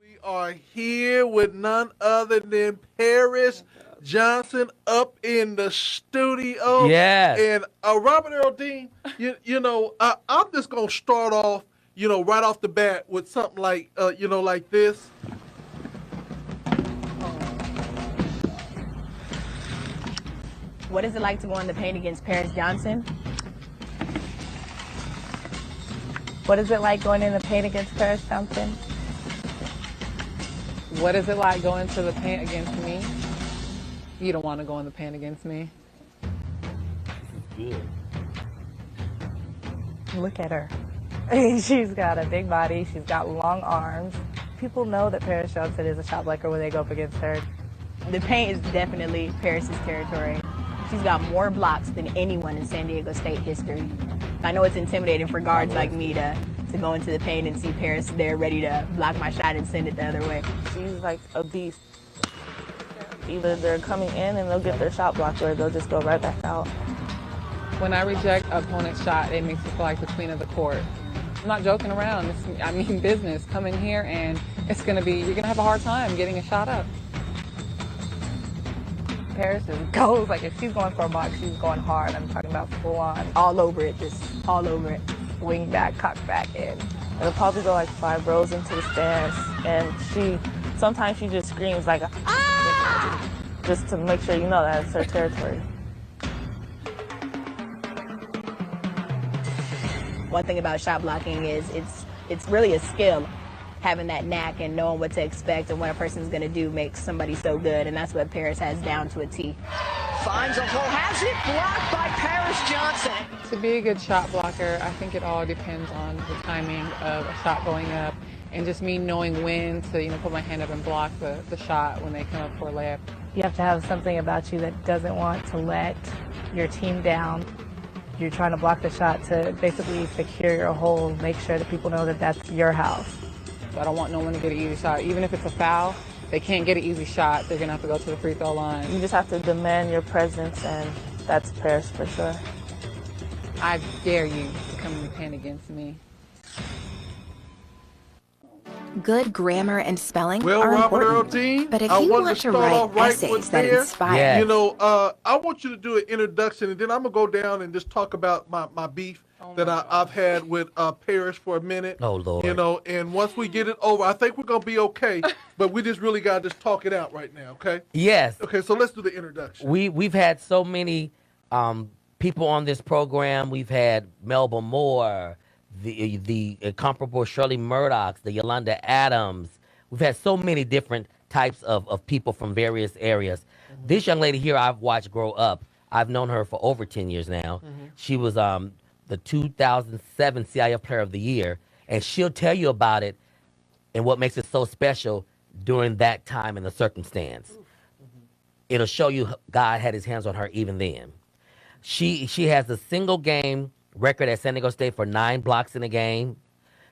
We are here with none other than Paris Johnson up in the studio. Yes. And Robert Earl Dean, I'm just going to start off, right off the bat with something like, like this. What is it like to go in the paint against Paris Johnson? What is it like going in the paint against Paris Johnson? What is it like going to the paint against me? You don't want to go in the paint against me. Good. Look at her. She's got a big body. She's got long arms. People know that Paris Johnson is a shot blocker when they go up against her. The paint is definitely Paris's territory. She's got more blocks than anyone in San Diego State history. I know it's intimidating for guards like me to go into the paint and see Paris there ready to block my shot and send it the other way. She's like a beast. Either they're coming in and they'll get their shot blocked or they'll just go right back out. When I reject an opponent's shot, it makes me feel like the queen of the court. I'm not joking around. I mean business. Come in here and you're going to have a hard time getting a shot up. Paris goes, like if she's going for a block, she's going hard. I'm talking about full on, all over it, just all over it. Wing back, cock back in. It'll probably go like 5 rows into the stands, and sometimes she just screams like, ah! Just to make sure you know that it's her territory. One thing about shot blocking is it's really a skill. Having that knack and knowing what to expect and what a person's going to do makes somebody so good, and that's what Paris has down to a T. Finds a hole, has it blocked by Paris Johnson. To be a good shot blocker, I think it all depends on the timing of a shot going up and just me knowing when to put my hand up and block the shot when they come up for a layup. You have to have something about you that doesn't want to let your team down. You're trying to block the shot to basically secure your hole, make sure that people know that that's your house. So I don't want no one to get an easy shot. Even if it's a foul, they can't get an easy shot. They're going to have to go to the free throw line. You just have to demand your presence, and that's Paris for sure. I dare you to come in the paint against me. Good grammar and spelling Well, are Robert Earl important, Dean, but if I you wanted want to to start write off right essays with that there. inspire, Yeah. I want you to do an introduction, and then I'm going to go down and just talk about my beef that I've had with Paris for a minute. Oh, Lord. And once we get it over, I think we're going to be okay, but we just really got to just talk it out right now, okay? Yes. Okay, so let's do the introduction. We've had so many people on this program. We've had Melba Moore, the incomparable Shirley Murdoch, the Yolanda Adams. We've had so many different types of people from various areas. Mm-hmm. This young lady here I've watched grow up. I've known her for over 10 years now. Mm-hmm. She was the 2007 CIF Player of the Year, and she'll tell you about it and what makes it so special during that time and the circumstance. Mm-hmm. It'll show you God had his hands on her even then. She has a single game record at San Diego State for 9 blocks in a game.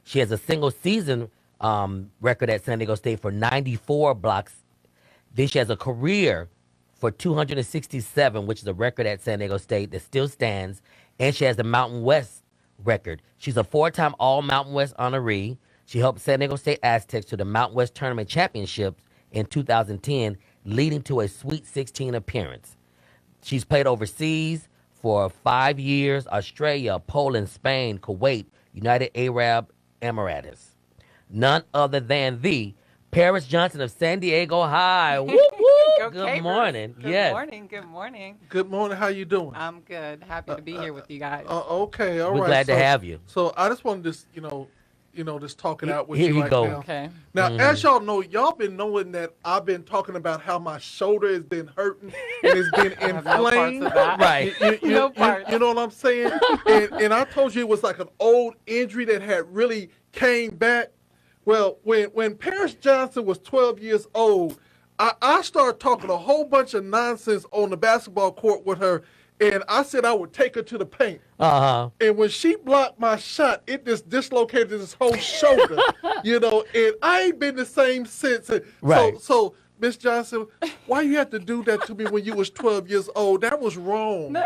She has a single season record at San Diego State for 94 blocks. Then she has a career for 267, which is a record at San Diego State that still stands. And she has the Mountain West record. She's a 4-time All-Mountain West honoree. She helped San Diego State Aztecs to the Mountain West Tournament Championships in 2010, leading to a Sweet 16 appearance. She's played overseas for 5 years, Australia, Poland, Spain, Kuwait, United Arab Emirates. None other than the Paris Johnson of San Diego High. Woo, woo. Good morning. Good morning. Good morning. Good morning. How you doing? I'm good. Happy to be here with you guys. Okay, all right. We're glad to have you. So I just wanted to, just talk it out with Here you you right go. now. Okay. Now, as y'all know, y'all been knowing that I've been talking about how my shoulder has been hurting and it's been I have no parts inflamed. of that. Right. No parts. You know what I'm saying? and I told you it was like an old injury that had really came back. Well, when Paris Johnson was 12 years old, I started talking a whole bunch of nonsense on the basketball court with her, and I said I would take her to the paint. Uh-huh. And when she blocked my shot, it just dislocated his whole shoulder, and I ain't been the same since. Right. So Miss Johnson, why you had to do that to me when you was 12 years old? That was wrong.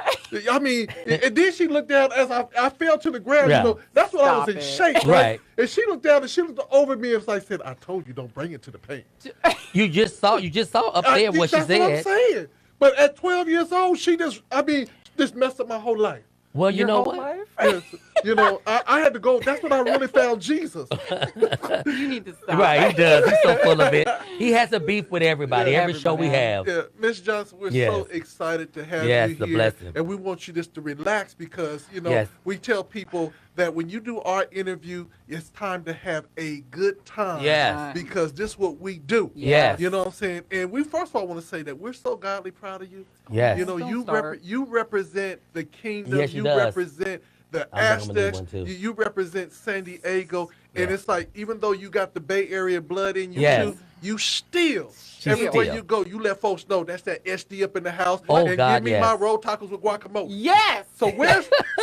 I mean, and then she looked down as I fell to the ground. Yeah. You know, that's when I was Stop in it. shape, right? Right. And she looked down and she looked over at me and said, "I told you, don't bring it to the paint." You just saw up there what she that's what I'm said. saying. But at 12 years old, she just messed up my whole life. Well, you Your know whole what? life? Yes. You know, I had to go. That's when I really found Jesus. You need to stop. Right, he does. He's so full of it. He has a beef with everybody. Yeah. Every show we have. Yeah, Miss Johnson, we're Yes. so excited to have Yes, you the here, blessing. and we want you just to relax because Yes. we tell people that when you do our interview, it's time to have a good time. Yes. because this is what we do. Yes. You know what I'm saying? And we first of all want to say that we're so godly proud of you. Yes. You know, Don't start. you represent the kingdom. Yes, she you does. represent the I'm gonna need Aztecs. one, too. You represent San Diego. And Yeah. it's like, even though you got the Bay Area blood in you Yes. too, you still, She everywhere still. you go, you let folks know that's that SD up in the house. Oh, and God, give me yes. my roll tacos with guacamole. Yes. So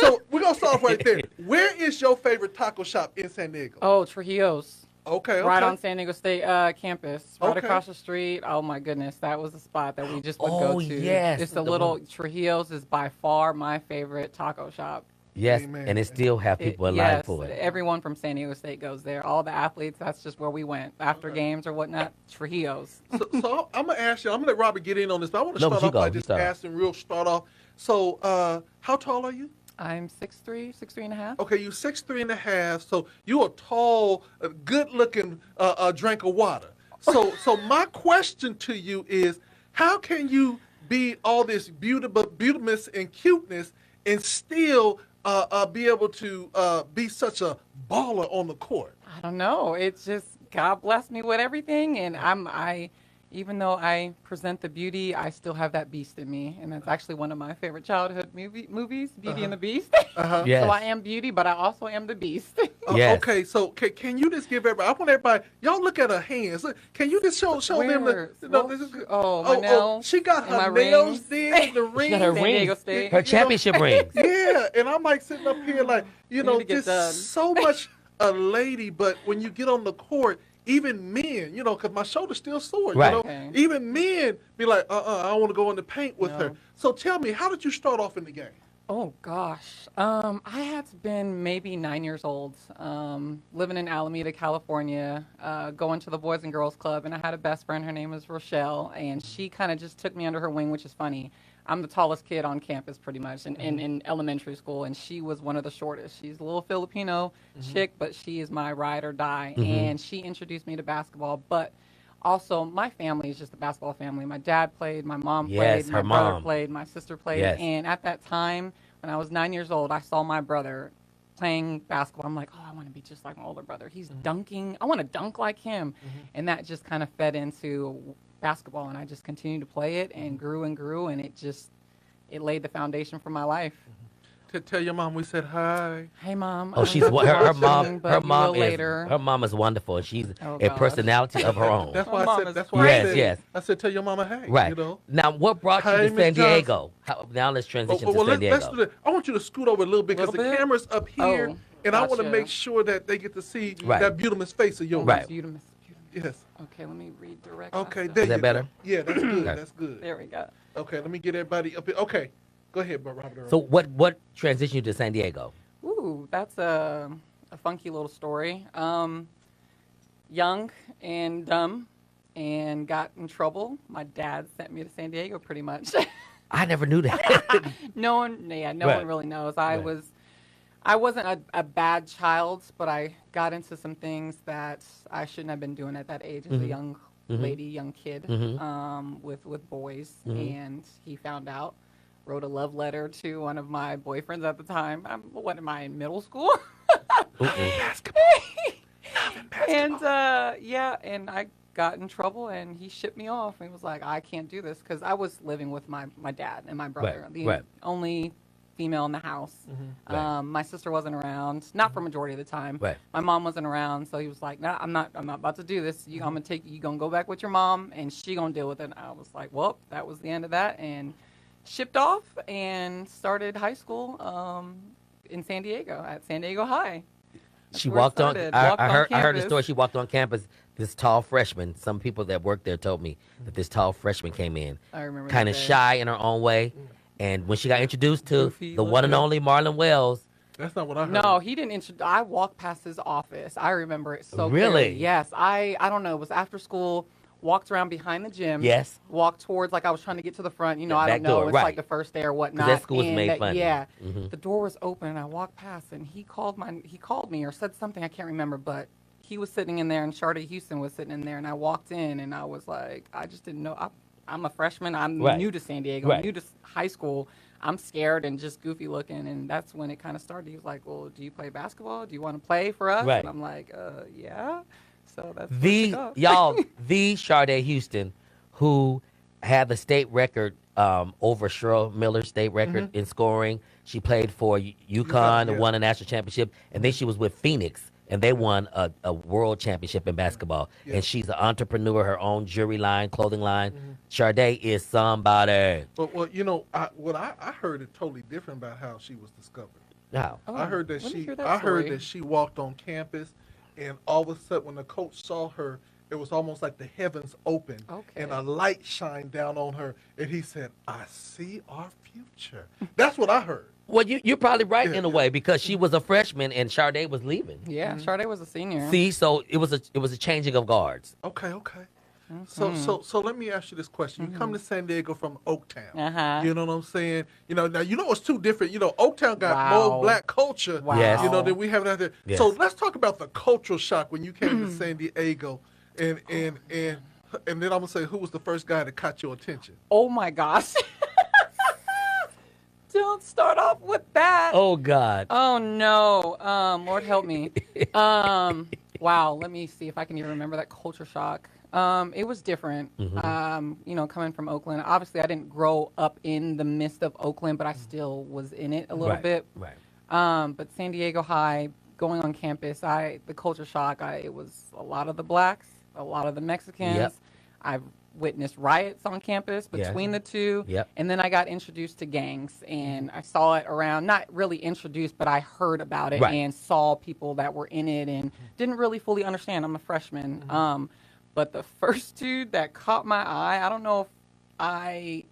so we're going to start off right there. Where is your favorite taco shop in San Diego? Oh, Trujillo's. Okay. Right on San Diego State campus, right Okay. across the street. Oh my goodness, that was the spot that we just would Oh, go to. yes, It's a the little one- Trujillo's is by far my favorite taco shop. Yes, Amen. and it still have people in line Yes, for it. everyone from San Diego State goes there. All the athletes, that's just where we went after games or whatnot. Trujillo's. So I'm going to ask you, I'm going to let Robert get in on this, but I want to No, start but you off go, by you just start. asking start off. So how tall are you? I'm 6'3", 6'3" and a half. Okay, you 6'3" and a half, so you a tall, good-looking drink of water. So my question to you is, how can you be all this beautiness and cuteness and still be able to be such a baller on the court? I don't know. It's just God blessed me with everything, and even though I present the beauty, I still have that beast in me, and that's actually one of my favorite childhood movies, Beauty and the Beast. Yes. So I am beauty, but I also am the beast. Yes. Okay, so can you just give everybody? I want everybody. Y'all look at her hands. Look, can you just show them Where? the? My nails. She got and my her nails rings. did the rings. She got her San rings, Diego State. her championship rings. Yeah, and I'm like sitting up here like, need to get just done. so much a lady, but when you get on the court, even men, because my shoulder's still sore, Right. Okay. even men be like, I don't want to go in the paint with her. No. So tell me, how did you start off in the game? Oh gosh, I had been maybe 9 years old, living in Alameda, California, going to the Boys and Girls Club, and I had a best friend. Her name was Rochelle, and she kind of just took me under her wing, which is funny. I'm the tallest kid on campus, pretty much, in elementary school, and she was one of the shortest. She's a little Filipino chick, but she is my ride or die, and she introduced me to basketball, but also, my family is just a basketball family. My dad played, my mom Yes, played, my her brother mom. played, my sister played. Yes. And at that time, when I was 9 years old, I saw my brother playing basketball. I'm like, oh, I want to be just like my older brother. He's dunking. I want to dunk like him. And that just kind of fed into basketball. And I just continued to play it and grew, and it laid the foundation for my life. To tell your mom we said hi. Hey, Mom. Oh, she's her mom. but Her you mom will is later. her mom is wonderful, and she's Oh, a gosh. personality of her own. That's My why I mom said. is That's why I Yes, said. yes. I said, tell your mama hey. Right. Now, what brought you Hi, to Miss San Johnson. Diego? Now let's transition to San let's Diego. do that. I want you to scoot over a little bit because the Little bit? camera's up here, Oh, and I want to gotcha. make sure that they get to see Right. that beautiful face of yours. Right. Beautiful. Yes. Okay, let me redirect. Okay. myself. There Is that you better? Go. Yeah, that's good. Okay. That's good. There we go. Okay, let me get everybody up here. Okay, go ahead, Robert. So what transitioned you to San Diego? Ooh, that's a funky little story. Young and dumb and got in trouble. My dad sent me to San Diego pretty much. I never knew that. No one Right. really knows. Right. I wasn't a bad child, but I got into some things that I shouldn't have been doing at that age as a young lady, young kid, with boys. And he found out, wrote a love letter to one of my boyfriends at the time. What am I, in middle school? And and I got in trouble, and he shipped me off. And he was like, I can't do this, because I was living with my dad and my brother, the right. only female in the house. Right. My sister wasn't around, not for majority of the time. Right. My mom wasn't around, so he was like, "Nah, I'm not about to do this. I'm gonna go back with your mom, and she gonna deal with it." And I was like, well, that was the end of that, and shipped off and started high school in San Diego at San Diego High. She where it walked on. started. I, Walked I on heard. I heard the campus. story. She walked on campus. This tall freshman. Some people that worked there told me that this tall freshman came in, I remember kind of that day. shy in her own way, and when she got introduced to Goofy the one and looking. only Marlon Wells, That's not what I heard. No, he didn't introduce. I walked past his office. I remember it so Really? clearly. Yes, I don't know. It was after school. Walked around behind the gym. Yes. Walked towards like I was trying to get to the front. You know, The I back don't know. door, It's right. like the first day or whatnot. that school was and made that- fun of. Yeah. Mhm. The door was open and I walked past and he called me or said something I can't remember, but he was sitting in there and Sharday Houston was sitting in there and I walked in and I was like, I just didn't know. I'm a freshman. I'm Right. new to San Diego. Right. I'm new to high school. I'm scared and just goofy looking, and that's when it kind of started. He was like, "Well, do you play basketball? Do you want to play for us?" Right. And I'm like, yeah." So that's where it The took off. y'all, the Sharday Houston, who had the state record over Cheryl Miller's state record in scoring. She played for UConn and yeah. won a national championship, and then she was with Phoenix, and they won a world championship in basketball. Yeah. And she's an entrepreneur, her own jewelry line, clothing line. Sharday is somebody. Well, you know, I heard it totally different about how she was discovered. Now, Oh, I heard that let me she hear that I heard story. that she walked on campus, and all of a sudden when the coach saw her, it was almost like the heavens opened Okay. and a light shined down on her, and he said, "I see our future." That's what I heard. well, you're probably right Yeah, in a yeah. way because she was a freshman and Sharday was leaving. Yeah, Sharday was a senior. See, so it was a changing of guards. Okay. So let me ask you this question. You come to San Diego from Oaktown. Uh-huh. You know what I'm saying? You know, now you know it's two different. You know, Oaktown got Wow. more black culture. Wow. Yes. You know, than we have out there. Yes. So let's talk about the cultural shock when you came to San Diego, and then I'm gonna say who was the first guy that caught your attention? Oh my gosh. Don't start off with that. Oh God. Oh no. Lord help me. Wow, let me see if I can even remember that culture shock. It was different. You know, coming from Oakland. Obviously I didn't grow up in the midst of Oakland, but I still was in it a little Right, bit. right. But San Diego High, going on campus, the culture shock, it was a lot of the blacks, a lot of the Mexicans. Yep. I've witnessed riots on campus between the two. Yep. And then I got introduced to gangs, and I saw it around, not really introduced, but I heard about it Right. and saw people that were in it and didn't really fully understand. I'm a freshman. But the first dude that caught my eye, I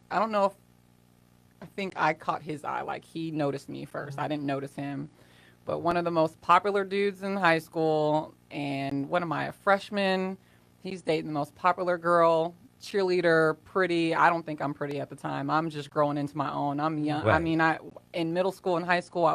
think I caught his eye. Like, he noticed me first. I didn't notice him. But one of the most popular dudes in high school, and what am I, a freshman? He's dating the most popular girl, cheerleader, pretty. I don't think I'm pretty at the time. I'm just growing into my own. I'm young. I Right. mean, in middle school and high school,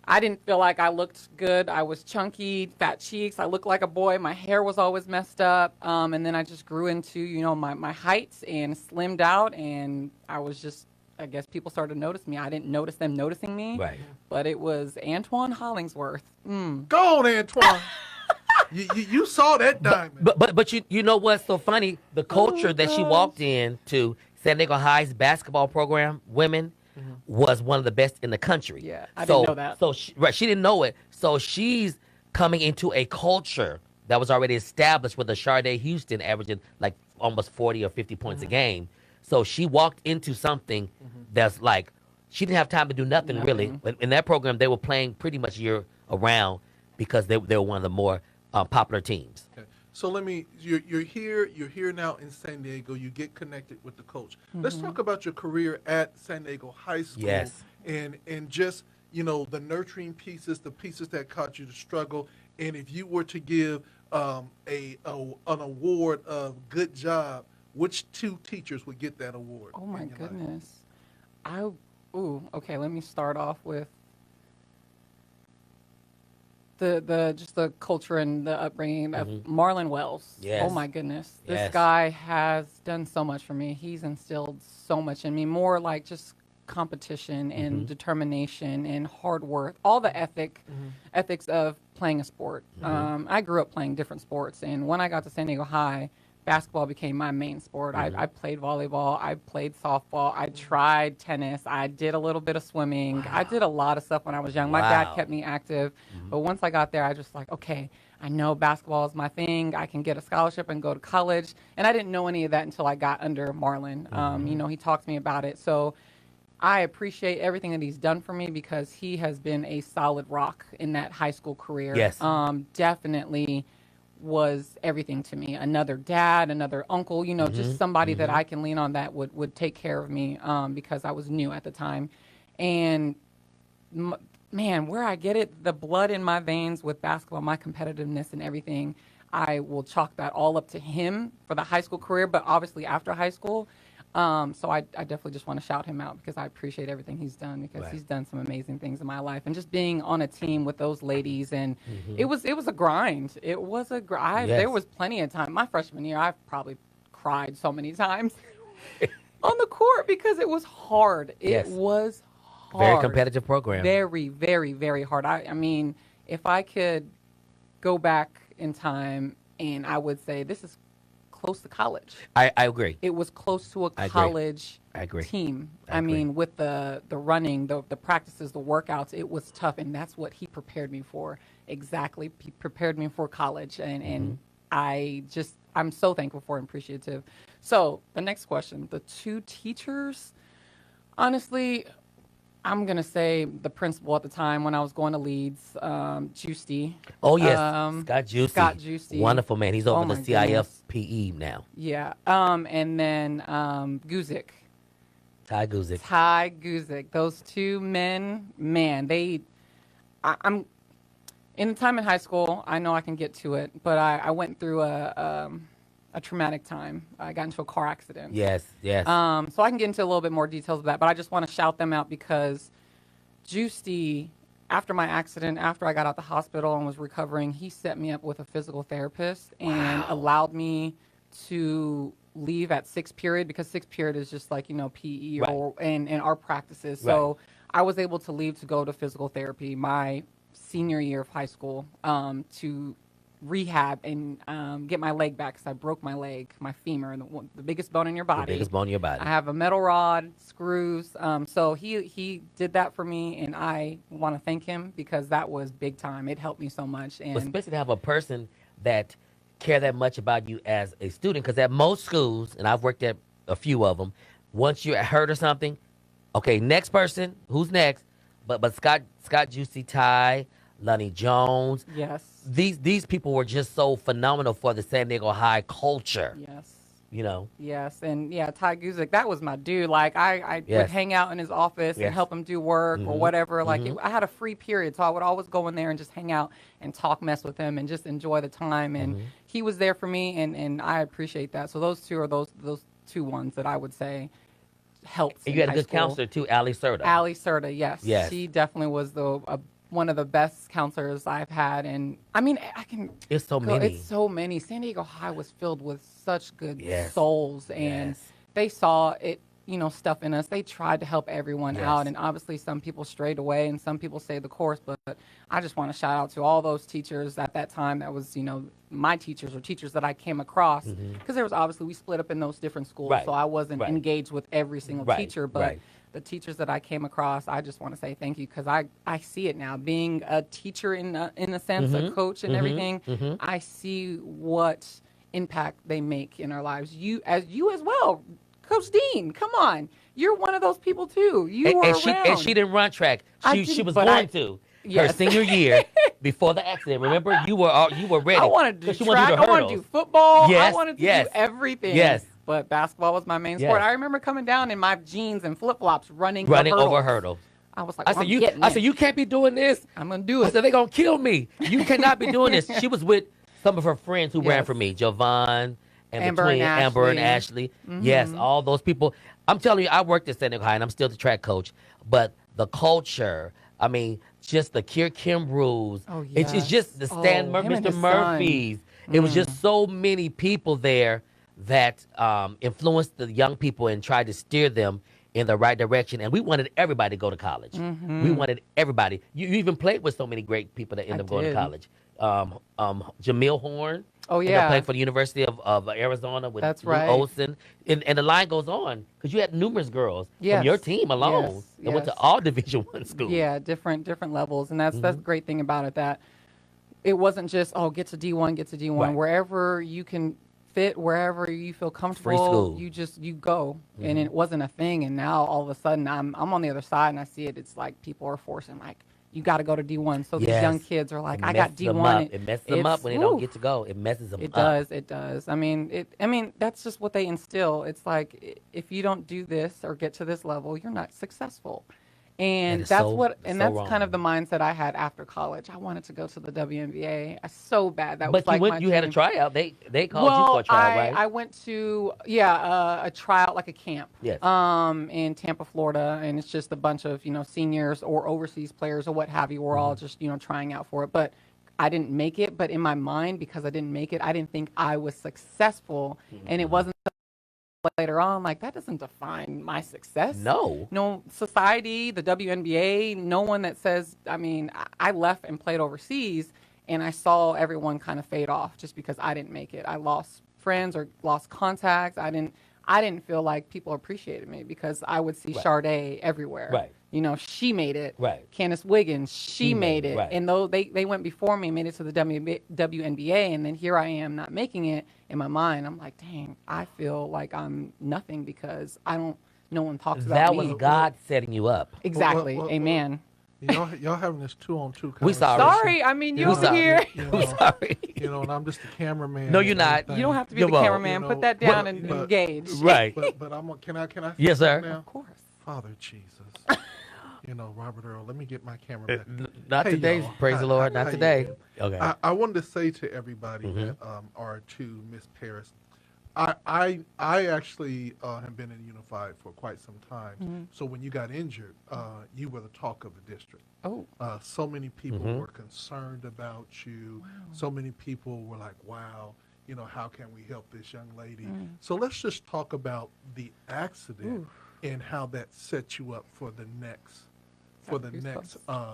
I didn't feel like I looked good. I was chunky, fat cheeks. I looked like a boy. My hair was always messed up. And then I just grew into, you know, my heights and slimmed out. And I was just, I guess people started to notice me. I didn't notice them noticing me. Right. But it was Antoine Hollingsworth. Go on, Antoine. you saw that diamond. But you know what's so funny? The culture that she walked into, San Diego High's basketball program, women, was one of the best in the country. Yeah, I didn't know that. So she didn't know it. So she's coming into a culture that was already established with the Sharday Houston averaging like almost 40 or 50 points a game. So she walked into something that's like, she didn't have time to do nothing really. In that program, they were playing pretty much year around because they were one of the more popular teams. Okay. So you're here now in San Diego. You get connected with the coach. Let's talk about your career at San Diego High School. Yes. And just, you know, the nurturing pieces, the pieces that caused you to struggle. And if you were to give an award of good job, which two teachers would get that award? Oh my in your life? goodness. Okay, let me start off with the culture and the upbringing of Marlon Wells. Yes. Oh my goodness. This Yes. guy has done so much for me. He's instilled so much in me, more like just competition and determination and hard work, all the ethics of playing a sport. I grew up playing different sports, and when I got to San Diego High, basketball became my main sport. I played volleyball. I played softball. I tried tennis. I did a little bit of swimming. Wow. I did a lot of stuff when I was young. My Wow. dad kept me active. But once I got there, I just like, okay, I know basketball is my thing. I can get a scholarship and go to college. And I didn't know any of that until I got under Marlon. You know, he talked to me about it. So I appreciate everything that he's done for me because he has been a solid rock in that high school career. Yes. Definitely was everything to me. Another dad, another uncle, just somebody that I can lean on that would take care of me because I was new at the time. And man, where I get it, the blood in my veins with basketball, my competitiveness and everything, I will chalk that all up to him for the high school career, but obviously after high school. So I definitely just want to shout him out because I appreciate everything he's done because he's done some amazing things in my life. And just being on a team with those ladies, and it was a grind. It was a grind. Yes. There was plenty of time. My freshman year, I've probably cried so many times on the court because it was hard. It was hard. Very competitive program. Very, very, very hard. I mean, if I could go back in time, and I would say this is close to college. I agree. It was close to a college team. I mean, with the running, the practices, the workouts, it was tough, and that's what he prepared me for. Exactly. He prepared me for college, and I'm so thankful for and appreciative. So the next question, the two teachers, honestly, I'm going to say the principal at the time when I was going to Leeds, Juicy. Oh, yes. Scott Juicy. Scott Juicy. Wonderful, man. He's over the goodness. CIFPE now. Yeah. And then Guzik. Ty Guzik. Ty Guzik. Those two men, man, I'm in the time in high school, I know I can get to it, but I went through a traumatic time. I got into a car accident. Yes. So I can get into a little bit more details of that, but I just want to shout them out because Juicy, after my accident, after I got out the hospital and was recovering, he set me up with a physical therapist and allowed me to leave at sixth period because sixth period is just like, PE and our practices. So I was able to leave to go to physical therapy my senior year of high school to rehab and get my leg back because I broke my leg, my femur, the biggest bone in your body. The biggest bone in your body. I have a metal rod, screws. So he did that for me, and I want to thank him because that was big time. It helped me so much. And especially to have a person that care that much about you as a student, because at most schools, and I've worked at a few of them, once you're hurt or something, okay, next person, who's next? But Scott Juicy, Ty, Lonnie Jones. Yes. These people were just so phenomenal for the San Diego High culture. Yes. Yes, and Ty Guzik, that was my dude. Like I would hang out in his office and help him do work or whatever. Like I had a free period, so I would always go in there and just hang out and talk mess with him and just enjoy the time. And he was there for me, and I appreciate that. So those two are those two ones that I would say helped. And you had a good counselor too, Ali Serta. Ali Serta, yes. She definitely was one of the best counselors I've had, and I mean, It's so many. It's so many. San Diego High was filled with such good souls, and they saw it, stuff in us. They tried to help everyone out, and obviously some people strayed away, and some people stayed the course. But I just want to shout out to all those teachers at that time. That was, my teachers or teachers that I came across, because there was obviously we split up in those different schools, so I wasn't engaged with every single teacher, but. The teachers that I came across, I just want to say thank you because I see it now. Being a teacher in a sense, a coach and everything, I see what impact they make in our lives. You as well, Coach Dean. Come on, you're one of those people too. You were around. And she didn't run track. She was going to. Her senior year before the accident. Remember, you were ready. I wanted to do track. I wanted to do football. Yes, I wanted to do everything. Yes. But basketball was my main sport. I remember coming down in my jeans and flip-flops running over hurdles. I was like, I said, you can't be doing this. I'm going to do it. I said, they're going to kill me. You cannot be doing this. She was with some of her friends who ran for me, Jovan and Amber between and Amber and Ashley. Yes, all those people. I'm telling you, I worked at San Diego High, and I'm still the track coach. But the culture, I mean, just the Kim rules. Oh, yes. It's just the Mr. Murphys. It was just so many people there that influenced the young people and tried to steer them in the right direction. And we wanted everybody to go to college. We wanted everybody. You even played with so many great people that ended up going to college. Jamil Horn. Oh, yeah. Played for the University of Arizona with Lou Olson. And the line goes on because you had numerous girls from your team alone that went to all Division I schools. Yeah, different levels. And that's the great thing about it, that it wasn't just, get to D1, get to D1. Wherever you can fit wherever you feel comfortable. school. You go, and it wasn't a thing. And now all of a sudden, I'm on the other side, and I see it. It's like people are forcing, like, you got to go to D1. So these young Yes. kids are like, It I got messes them D1. up. It messes them up when they don't get to go. It messes them It up. does. It does. I mean, that's just what they instill. It's like, if you don't do this or get to this level, you're not successful. And is that's so that's wrong. kind of the mindset I had after college. I wanted to go to the WNBA so bad. That was But like you had a dream. tryout. They called you for a tryout, right? I went to a tryout, like a camp. Yes. In Tampa, Florida, and it's just a bunch of seniors or overseas players or what have you. We're all just trying out for it, but I didn't make it. But in my mind, because I didn't make it, I didn't think I was successful, and it wasn't later on like that doesn't define my success. No society, the WNBA, no one that says. I mean, I left and played overseas, and I saw everyone kind of fade off just because I didn't make it. I lost friends or lost contacts. I didn't feel like people appreciated me because I would see Sade everywhere. Right. She made it. Right. Candace Wiggins, she made it. Right. And though they went before me, made it to the WNBA, and then here I am not making it. In my mind, I'm like, dang, I feel like I'm nothing because no one talks about That me. was God setting you up. Exactly. Amen. Y'all having this 2-on-2 We conversation. Sorry, I mean, you over here. I'm sorry. And I'm just the cameraman. No, you're not. You don't have to be the cameraman. Put that down and engage. Right. But can I? Yes, sir. Now? Of course. Father Jesus. Robert Earl, let me get my camera back. Not Hey, today, y'all. praise the Lord. Not How you today. doing? Okay. I wanted to say to everybody that are to Miss Paris, I actually have been in Unified for quite some time. So when you got injured, you were the talk of the district. Oh. So many people were concerned about you. Wow. So many people were like, wow, how can we help this young lady? So let's just talk about the accident and how that set you up for the next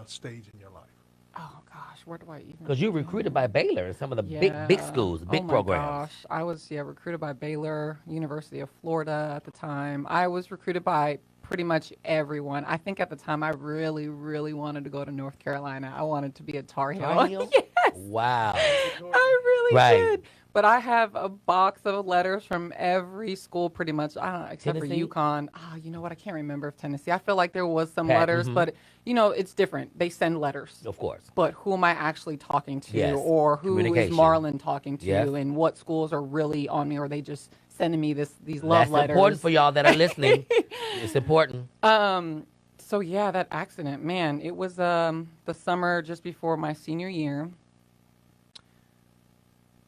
stage in your life. Oh gosh, where do I even? Because you were recruited by Baylor and some of the big schools, big programs. Oh my gosh, I was recruited by Baylor, University of Florida at the time. I was recruited by pretty much everyone. I think at the time I really, really wanted to go to North Carolina. I wanted to be a Tar Heel. Tar Heel? Yes. Wow. I really did. But I have a box of letters from every school pretty much, except Tennessee? for UConn. You know what? I can't remember if Tennessee. I feel like there was some letters, but, it's different. They send letters. Of course. But who am I actually talking to? Yes. Or who is Communication. Marlon talking to? Yes. And what schools are really on me? Or are they just sending me these love letters? That's important for y'all that are listening. It's important. So, yeah, that accident, man, it was the summer just before my senior year.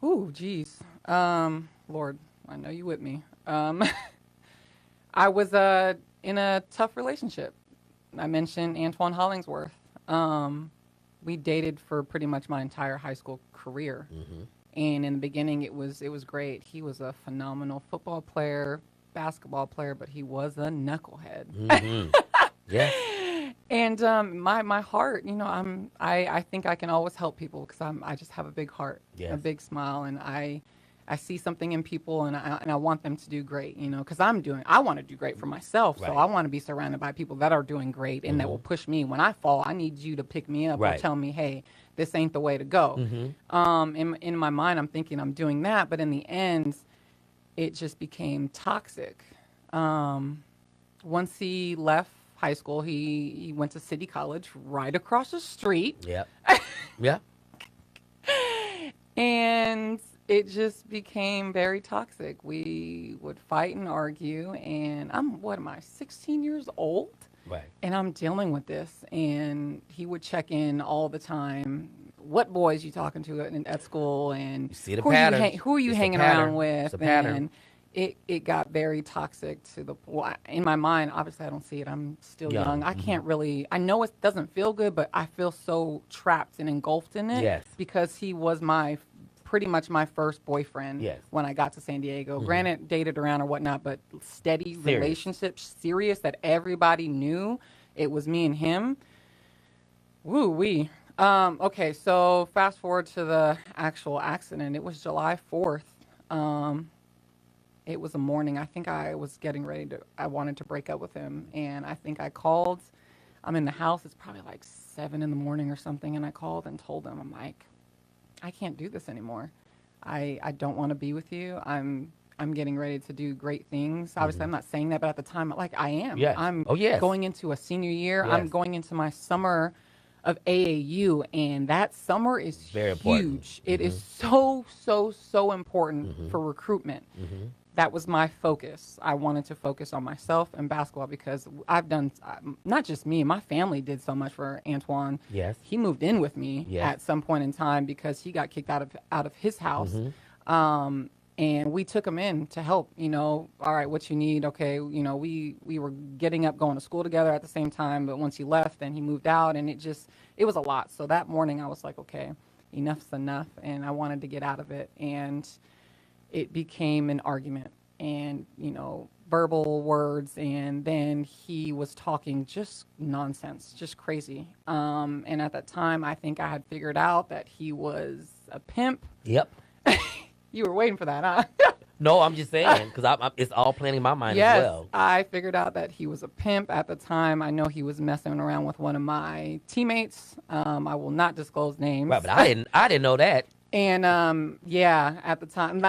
Ooh, geez. Lord, I know you with me. I was in a tough relationship. I mentioned Antoine Hollingsworth. We dated for pretty much my entire high school career. And in the beginning, it was great. He was a phenomenal football player, basketball player, but he was a knucklehead. Yeah. And my heart, I think I can always help people because I just have a big heart, a big smile, and I see something in people, and I want them to do great, because I want to do great for myself, so I want to be surrounded by people that are doing great and that will push me. When I fall, I need you to pick me up or tell me, hey, this ain't the way to go. In my mind, I'm thinking I'm doing that, but in the end, it just became toxic. Once he left high school, he went to City College right across the street. Yep. Yeah. And it just became very toxic. We would fight and argue, and I'm 16 years old? Right. And I'm dealing with this, and he would check in all the time. What boys you talking to at school, and you see the pattern. Who are you hanging around with? It's a pattern. And it got very toxic to the point. In my mind, obviously I don't see it. I'm still young. I can't really, I know it doesn't feel good, but I feel so trapped and engulfed in it. Yes. Because he was pretty much my first boyfriend when I got to San Diego. Granted, dated around or whatnot, but steady relationship, serious, that everybody knew it was me and him. Woo-wee. Okay, so fast forward to the actual accident. It was July 4th. It was a morning. I think I was getting ready I wanted to break up with him. And I think I called. I'm in the house. It's probably like 7 in the morning or something. And I called and told him, I'm like, I can't do this anymore. I don't want to be with you. I'm getting ready to do great things. Obviously, I'm not saying that, but at the time, like I am. Yes. I'm Oh, yes. going into a senior year. Yes. I'm going into my summer of AAU, and that summer is Very important. huge. It is so important for recruitment. That was my focus. I wanted to focus on myself and basketball because I've done, not just me, my family did so much for Antoine. Yes. He moved in with me Yes. at some point in time because he got kicked out of his house. And we took him in to help, all right, what you need. Okay. We were getting up, going to school together at the same time. But once he left, then he moved out, and it was a lot. So that morning I was like, okay, enough's enough. And I wanted to get out of it. And it became an argument and, verbal words. And then he was talking just nonsense, just crazy. And at that time, I think I had figured out that he was a pimp. Yep. You were waiting for that, huh? No, I'm just saying, because it's all planning in my mind Yes, as well. I figured out that he was a pimp at the time. I know he was messing around with one of my teammates. I will not disclose names. Right, but I didn't know that. And at the time,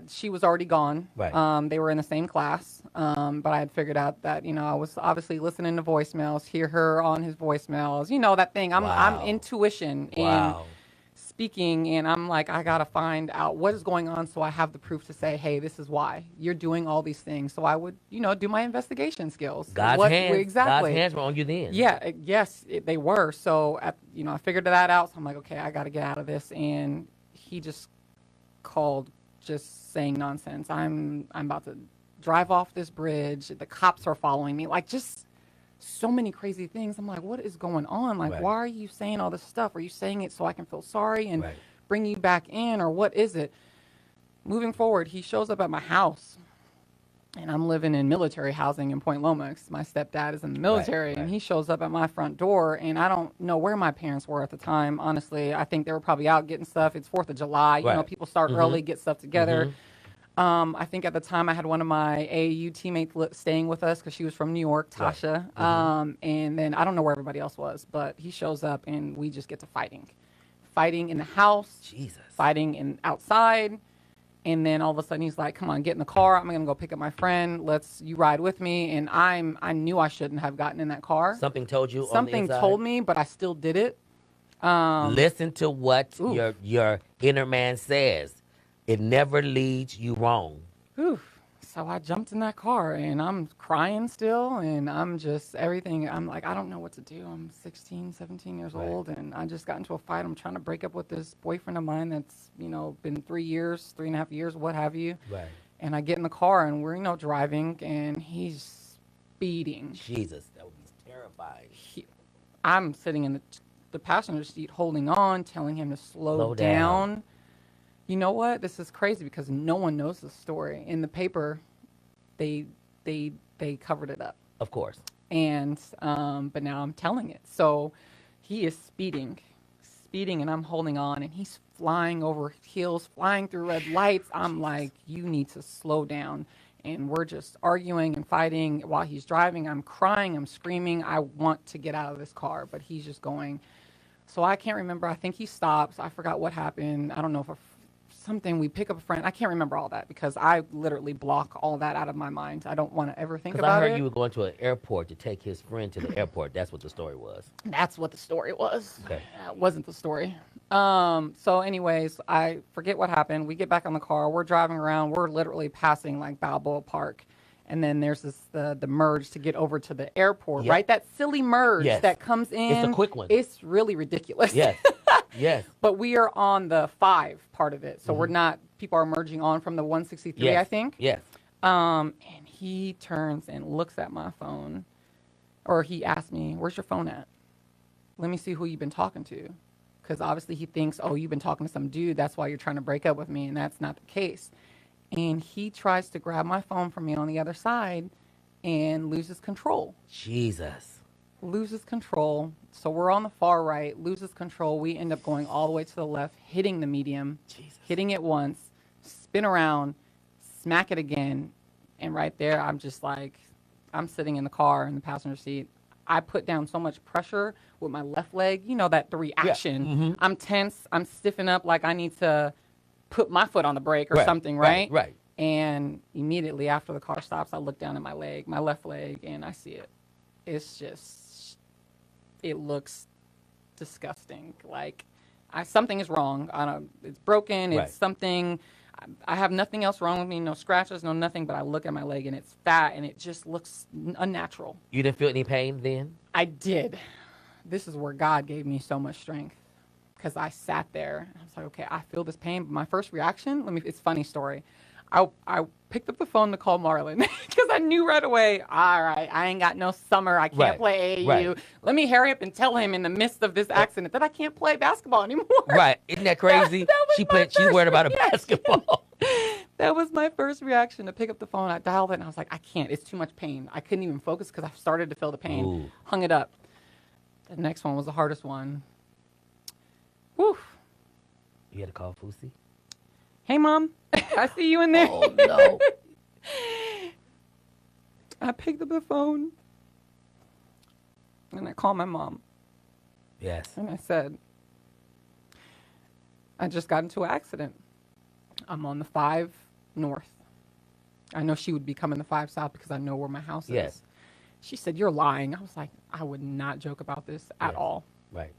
she was already gone. Right. They were in the same class. But I had figured out that I was obviously listening to voicemails, hear her on his voicemails. That thing. I'm Wow. intuition and Wow. speaking, and I'm like, I gotta find out what is going on, so I have the proof to say, hey, this is why you're doing all these things. So I would, do my investigation skills. God's hands. Exactly. God's hands were on you then. Yeah, they were. So, I figured that out. So I'm like, okay, I got to get out of this. And he just called, just saying nonsense. I'm about to drive off this bridge. The cops are following me. Like, just so many crazy things. I'm like, what is going on? Like, Right. why are you saying all this stuff? Are you saying it so I can feel sorry and Right. bring you back in, or what is it? Moving forward, he shows up at my house. And I'm living in military housing in Point Lomax. My stepdad is in the military, right. and he shows up at my front door, and I don't know where my parents were at the time. Honestly, I think they were probably out getting stuff. It's 4th of July. Right. People start early, get stuff together. I think at the time I had one of my AAU teammates staying with us because she was from New York, Tasha. And then I don't know where everybody else was, but he shows up, and we just get to fighting in the house, Jesus. fighting outside. And then all of a sudden he's like, come on, get in the car. I'm going to go pick up my friend. You ride with me. And I knew I shouldn't have gotten in that car. Something told you Something on the inside? told me, but I still did it. Listen to what Oof. your inner man says. It never leads you wrong. Oof. So I jumped in that car, and I'm crying still, and I'm just everything. I'm like, I don't know what to do. I'm 16, 17 years Right. old, and I just got into a fight. I'm trying to break up with this boyfriend of mine that's, been 3.5 years, what have you. Right. And I get in the car, and we're, driving, and he's speeding. Jesus, that would be terrifying. I'm sitting in the passenger seat holding on, telling him to slow down. down. You know what? This is crazy because no one knows the story. In the paper, they covered it up. Of course. And but now I'm telling it. So he is speeding, and I'm holding on, and he's flying over hills, flying through red lights. I'm like, you need to slow down. And we're just arguing and fighting while he's driving. I'm crying, I'm screaming. I want to get out of this car, but he's just going. So I can't remember. I think he stops. I forgot what happened. I don't know if something, we pick up a friend. I can't remember all that because I literally block all that out of my mind. I don't want to ever think Because about I heard it. you were going to an airport to take his friend to the airport. That's what the story was. That's what the story was. Okay. That wasn't the story. So anyways, I forget what happened. We get back on the car. We're driving around. We're literally passing like Balboa Park. And then there's the merge to get over to the airport, Yep. right? That silly merge Yes. that comes in. It's a quick one. It's really ridiculous. Yes. Yes. But we are on the 5 part of it. So we're not, people are merging on from the 163, Yes. I think. Yes. And he turns and looks at my phone, or he asked me, where's your phone at? Let me see who you've been talking to. Because obviously he thinks, oh, you've been talking to some dude. That's why you're trying to break up with me. And that's not the case. And he tries to grab my phone from me on the other side and loses control. Jesus. Loses control. So we're on the far right, loses control. We end up going all the way to the left, hitting the medium, Jesus. hitting it once, spin around, smack it again. And right there, I'm just like, I'm sitting in the car in the passenger seat. I put down so much pressure with my left leg, that the reaction. I'm tense. I'm stiffing up like I need to put my foot on the brake or something, right? Right. And immediately after the car stops, I look down at my leg, my left leg, and I see it. It's just, it looks disgusting. Like, something is wrong. It's broken. Right. It's something. I have nothing else wrong with me. No scratches, no nothing. But I look at my leg and it's fat and it just looks unnatural. You didn't feel any pain then? I did. This is where God gave me so much strength, because I sat there and I was like, okay, I feel this pain. But my first reaction, it's a funny story. I picked up the phone to call Marlon because I knew right away, all right, I ain't got no summer. I can't play AAU. Right. Let me hurry up and tell him in the midst of this accident that I can't play basketball anymore. Right. Isn't that crazy? She worried about a basketball. That was my first reaction, to pick up the phone. I dialed it and I was like, I can't. It's too much pain. I couldn't even focus because I started to feel the pain. Ooh. Hung it up. The next one was the hardest one. Whew. You had to call Fousey? Hey, Mom. I see you in there. Oh, no. I picked up the phone and I called my mom. Yes. And I said, I just got into an accident. I'm on the 5 North. I know she would be coming the 5 South because I know where my house is. Yes. She said, you're lying. I was like, I would not joke about this at all. Right.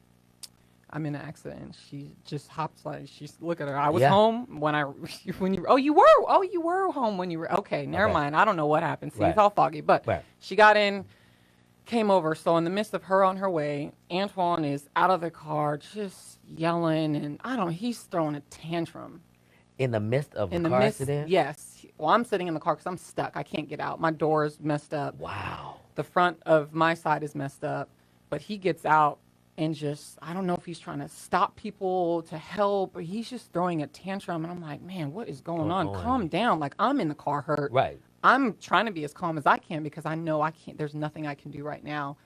I'm in an accident. She just hops like, look at her. I was Yeah. home you were home when you were, okay, never mind. I don't know what happened. See, it's all foggy, but she got in, came over. So in the midst of her on her way, Antoine is out of the car, just yelling. And he's throwing a tantrum. In the midst of a car accident? Yes. Well, I'm sitting in the car because I'm stuck. I can't get out. My door is messed up. Wow. The front of my side is messed up. But he gets out and just, I don't know if he's trying to stop people to help, or he's just throwing a tantrum. And I'm like, man, what is going on? Calm down. Like, I'm in the car hurt. Right. I'm trying to be as calm as I can because I know I can't, there's nothing I can do right now.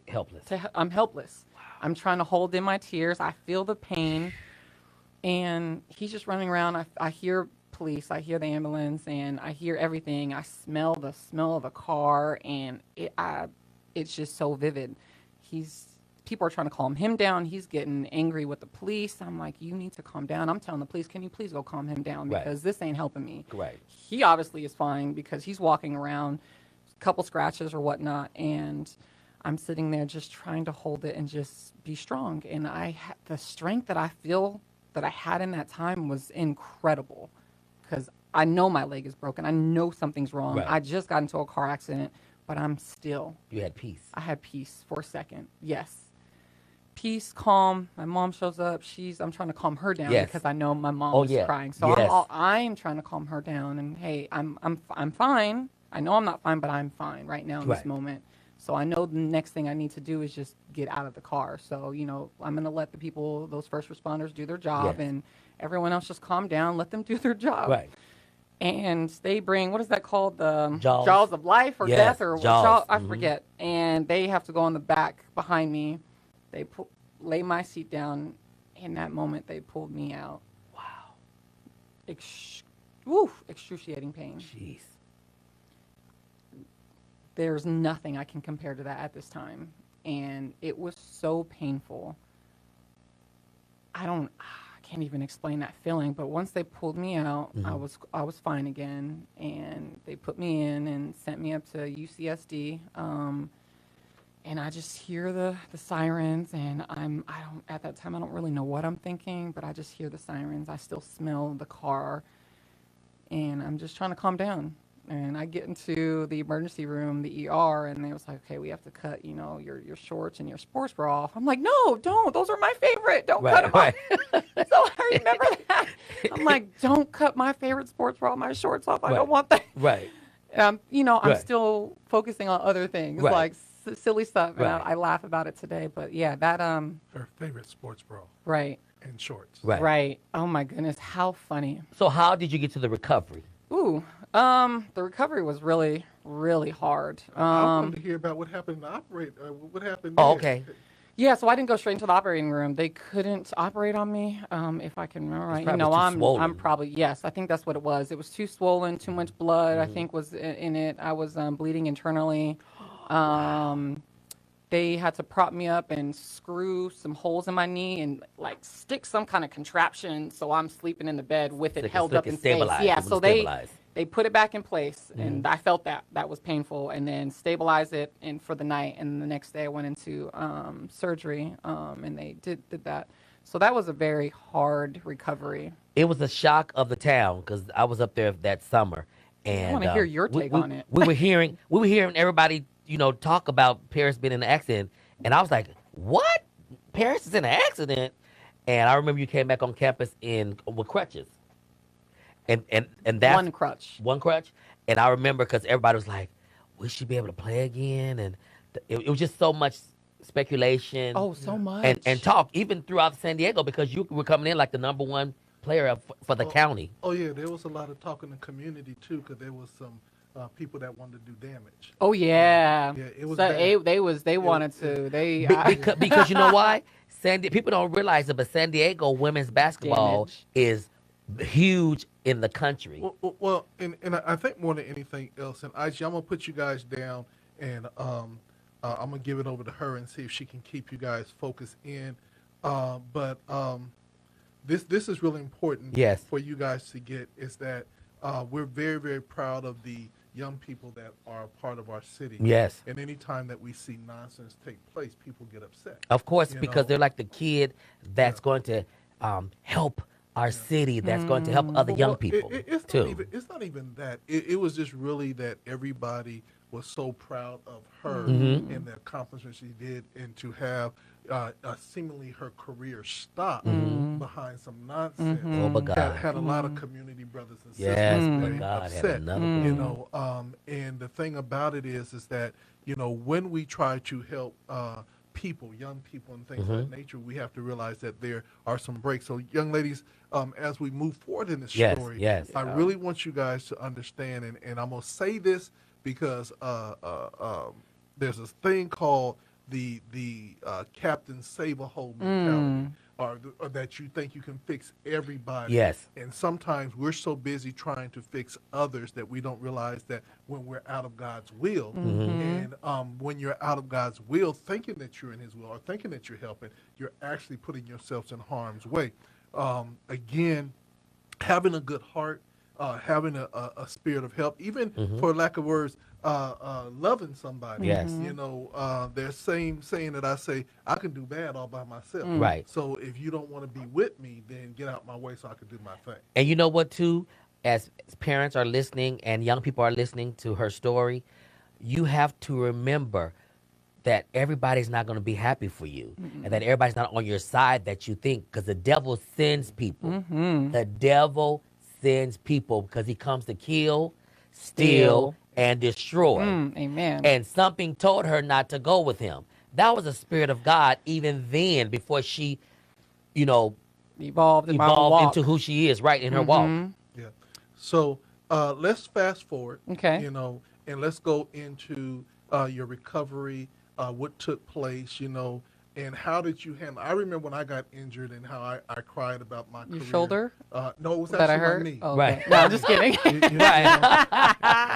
Helpless. I'm helpless. Wow. I'm trying to hold in my tears. I feel the pain. And he's just running around. I hear police. I hear the ambulance. And I hear everything. I smell the smell of the car. And it's just so vivid. People are trying to calm him down. He's getting angry with the police. I'm like, you need to calm down. I'm telling the police, can you please go calm him down? Because this ain't helping me. Right. He obviously is fine because he's walking around, a couple scratches or whatnot. And I'm sitting there just trying to hold it and just be strong. And the strength that I feel that I had in that time was incredible, because I know my leg is broken. I know something's wrong. Right. I just got into a car accident, but I'm still. You had peace. I had peace for a second. Yes. Peace, calm. My mom shows up. I'm trying to calm her down because I know my mom is crying. So I'm trying to calm her down. And hey, I'm fine. I know I'm not fine, but I'm fine right now in this moment. So I know the next thing I need to do is just get out of the car. So, I'm going to let those first responders do their job, and everyone else just calm down, let them do their job. Right. And they bring, what is that called? The Jaws of life or death or Jaws. I forget. And they have to go on the back behind me. They lay my seat down. In that moment, they pulled me out. Wow. Excruciating pain. Jeez. There's nothing I can compare to that at this time. And it was so painful. I can't even explain that feeling, but once they pulled me out, I was fine again, and they put me in and sent me up to UCSD. And I just hear the sirens, and at that time I don't really know what I'm thinking, but I just hear the sirens. I still smell the car, and I'm just trying to calm down. And I get into the emergency room, the ER, and they was like, okay, we have to cut, your shorts and your sports bra off. I'm like, no, don't. Those are my favorite. Don't cut them off. So I remember that. I'm like, don't cut my favorite sports bra, my shorts off. I don't want that. Right. I'm still focusing on other things, like silly stuff. And I laugh about it today. But yeah, that her favorite sports bra. Right. And shorts. Right. Oh my goodness, how funny. So how did you get to the recovery? The recovery was really, really hard. I wanted to hear about what happened in the what happened there. Oh, okay. Yeah, so I didn't go straight into the operating room. They couldn't operate on me, if I can remember right. I'm probably, yes, I think that's what it was. It was too swollen, too much blood, I think was in it. I was bleeding internally. they had to prop me up and screw some holes in my knee and like stick some kind of contraption so I'm sleeping in the bed with it held up in space. Yeah, so they put it back in place, and I felt that was painful, and then stabilized it and for the night, and the next day I went into surgery, and they did that. So that was a very hard recovery. It was a shock of the town because I was up there that summer, and I want to hear your take on it. We were hearing everybody, talk about Paris being in an accident, and I was like, "What? Paris is in an accident?" And I remember you came back on campus with crutches, and that's one crutch, and I remember because everybody was like, "Will she be able to play again?" And it was just so much speculation. Oh, so much. And talk even throughout San Diego because you were coming in like the number one player for the county. Oh yeah, there was a lot of talk in the community too because there was some people that wanted to do damage. Oh yeah, yeah, it was. So they wanted to. Because you know why? People don't realize it, but San Diego women's basketball is huge in the country. Well, and I think more than anything else, and I'm gonna put you guys down, and I'm gonna give it over to her and see if she can keep you guys focused in. But this is really important for you guys to get is that we're very, very proud of the young people that are a part of our city. Yes. And anytime that we see nonsense take place, people get upset. Of course, because they're like the kid that's going to help our city, that's going to help other young people it's too. It's not even that. It was just really that everybody was so proud of her and the accomplishments she did, and to have seemingly her career stop behind some nonsense. Oh my God! Had a lot of community brothers and sisters very upset. And the thing about it is that when we try to help people, young people, and things of that nature, we have to realize that there are some breaks. So, young ladies, as we move forward in this story, I really want you guys to understand, and I'm gonna say this because there's this thing called the Captain Save-A-Hole mentality, or that you think you can fix everybody. Yes. And sometimes we're so busy trying to fix others that we don't realize that when we're out of God's will, and when you're out of God's will, thinking that you're in His will or thinking that you're helping, you're actually putting yourselves in harm's way. Again, having a good heart, having a spirit of help, even for lack of words, loving somebody. Yes. There's saying that I say, I can do bad all by myself. Right. So if you don't want to be with me, then get out my way so I can do my thing. And you know what, too? As parents are listening and young people are listening to her story, you have to remember that everybody's not going to be happy for you and that everybody's not on your side that you think, because the devil sends people. The devil sends people because he comes to kill, steal, and destroy. Amen. And something told her not to go with him. That was a spirit of God even then, before she, evolved into who she is, right, in her walk. Yeah. So let's fast forward. Okay. And let's go into your recovery, what took place, and how did you handle? I remember when I got injured and how I cried about my career. Your shoulder? No, it was that actually I heard? my knee. Oh, Right. Okay. No, I'm just kidding.